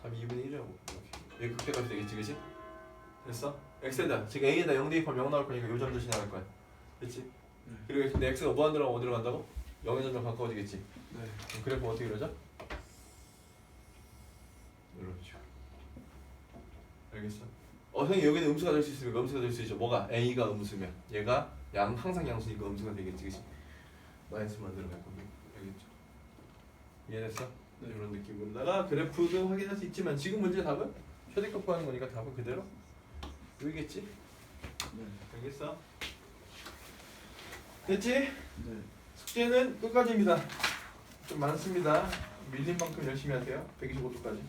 답이 2분의 1이라고 이렇게 얘 극대값이 되겠지 그치? 됐어? x에다 지금 a에다 0 대입하면 0 나올 거니까 요 점 대신 나갈 거야 그치? 그리고 근데 x가 무한 들어가면 어디로 간다고? 0의 점점 가까워지겠지? 네. 그럼 그래프 어떻게 그려져? 이런 식으로 알겠어? 선생님 여기는 음수가 될 수 있으니까 음수가 될 수 있죠. 뭐가? a가 음수면 얘가 항상 양수니까 음수가 되겠지 그치? 마이너스 만들어 갈 겁니다. 알겠죠? 이해됐어? 네, 이런 느낌으로다가 그래프도 확인할 수 있지만 지금 문제 답은 최대값 구하는 거니까 답은 그대로 여기겠지? 네. 알겠어? 됐지? 네. 숙제는 끝까지입니다. 좀 많습니다. 밀린 만큼 열심히 하세요. 125도까지.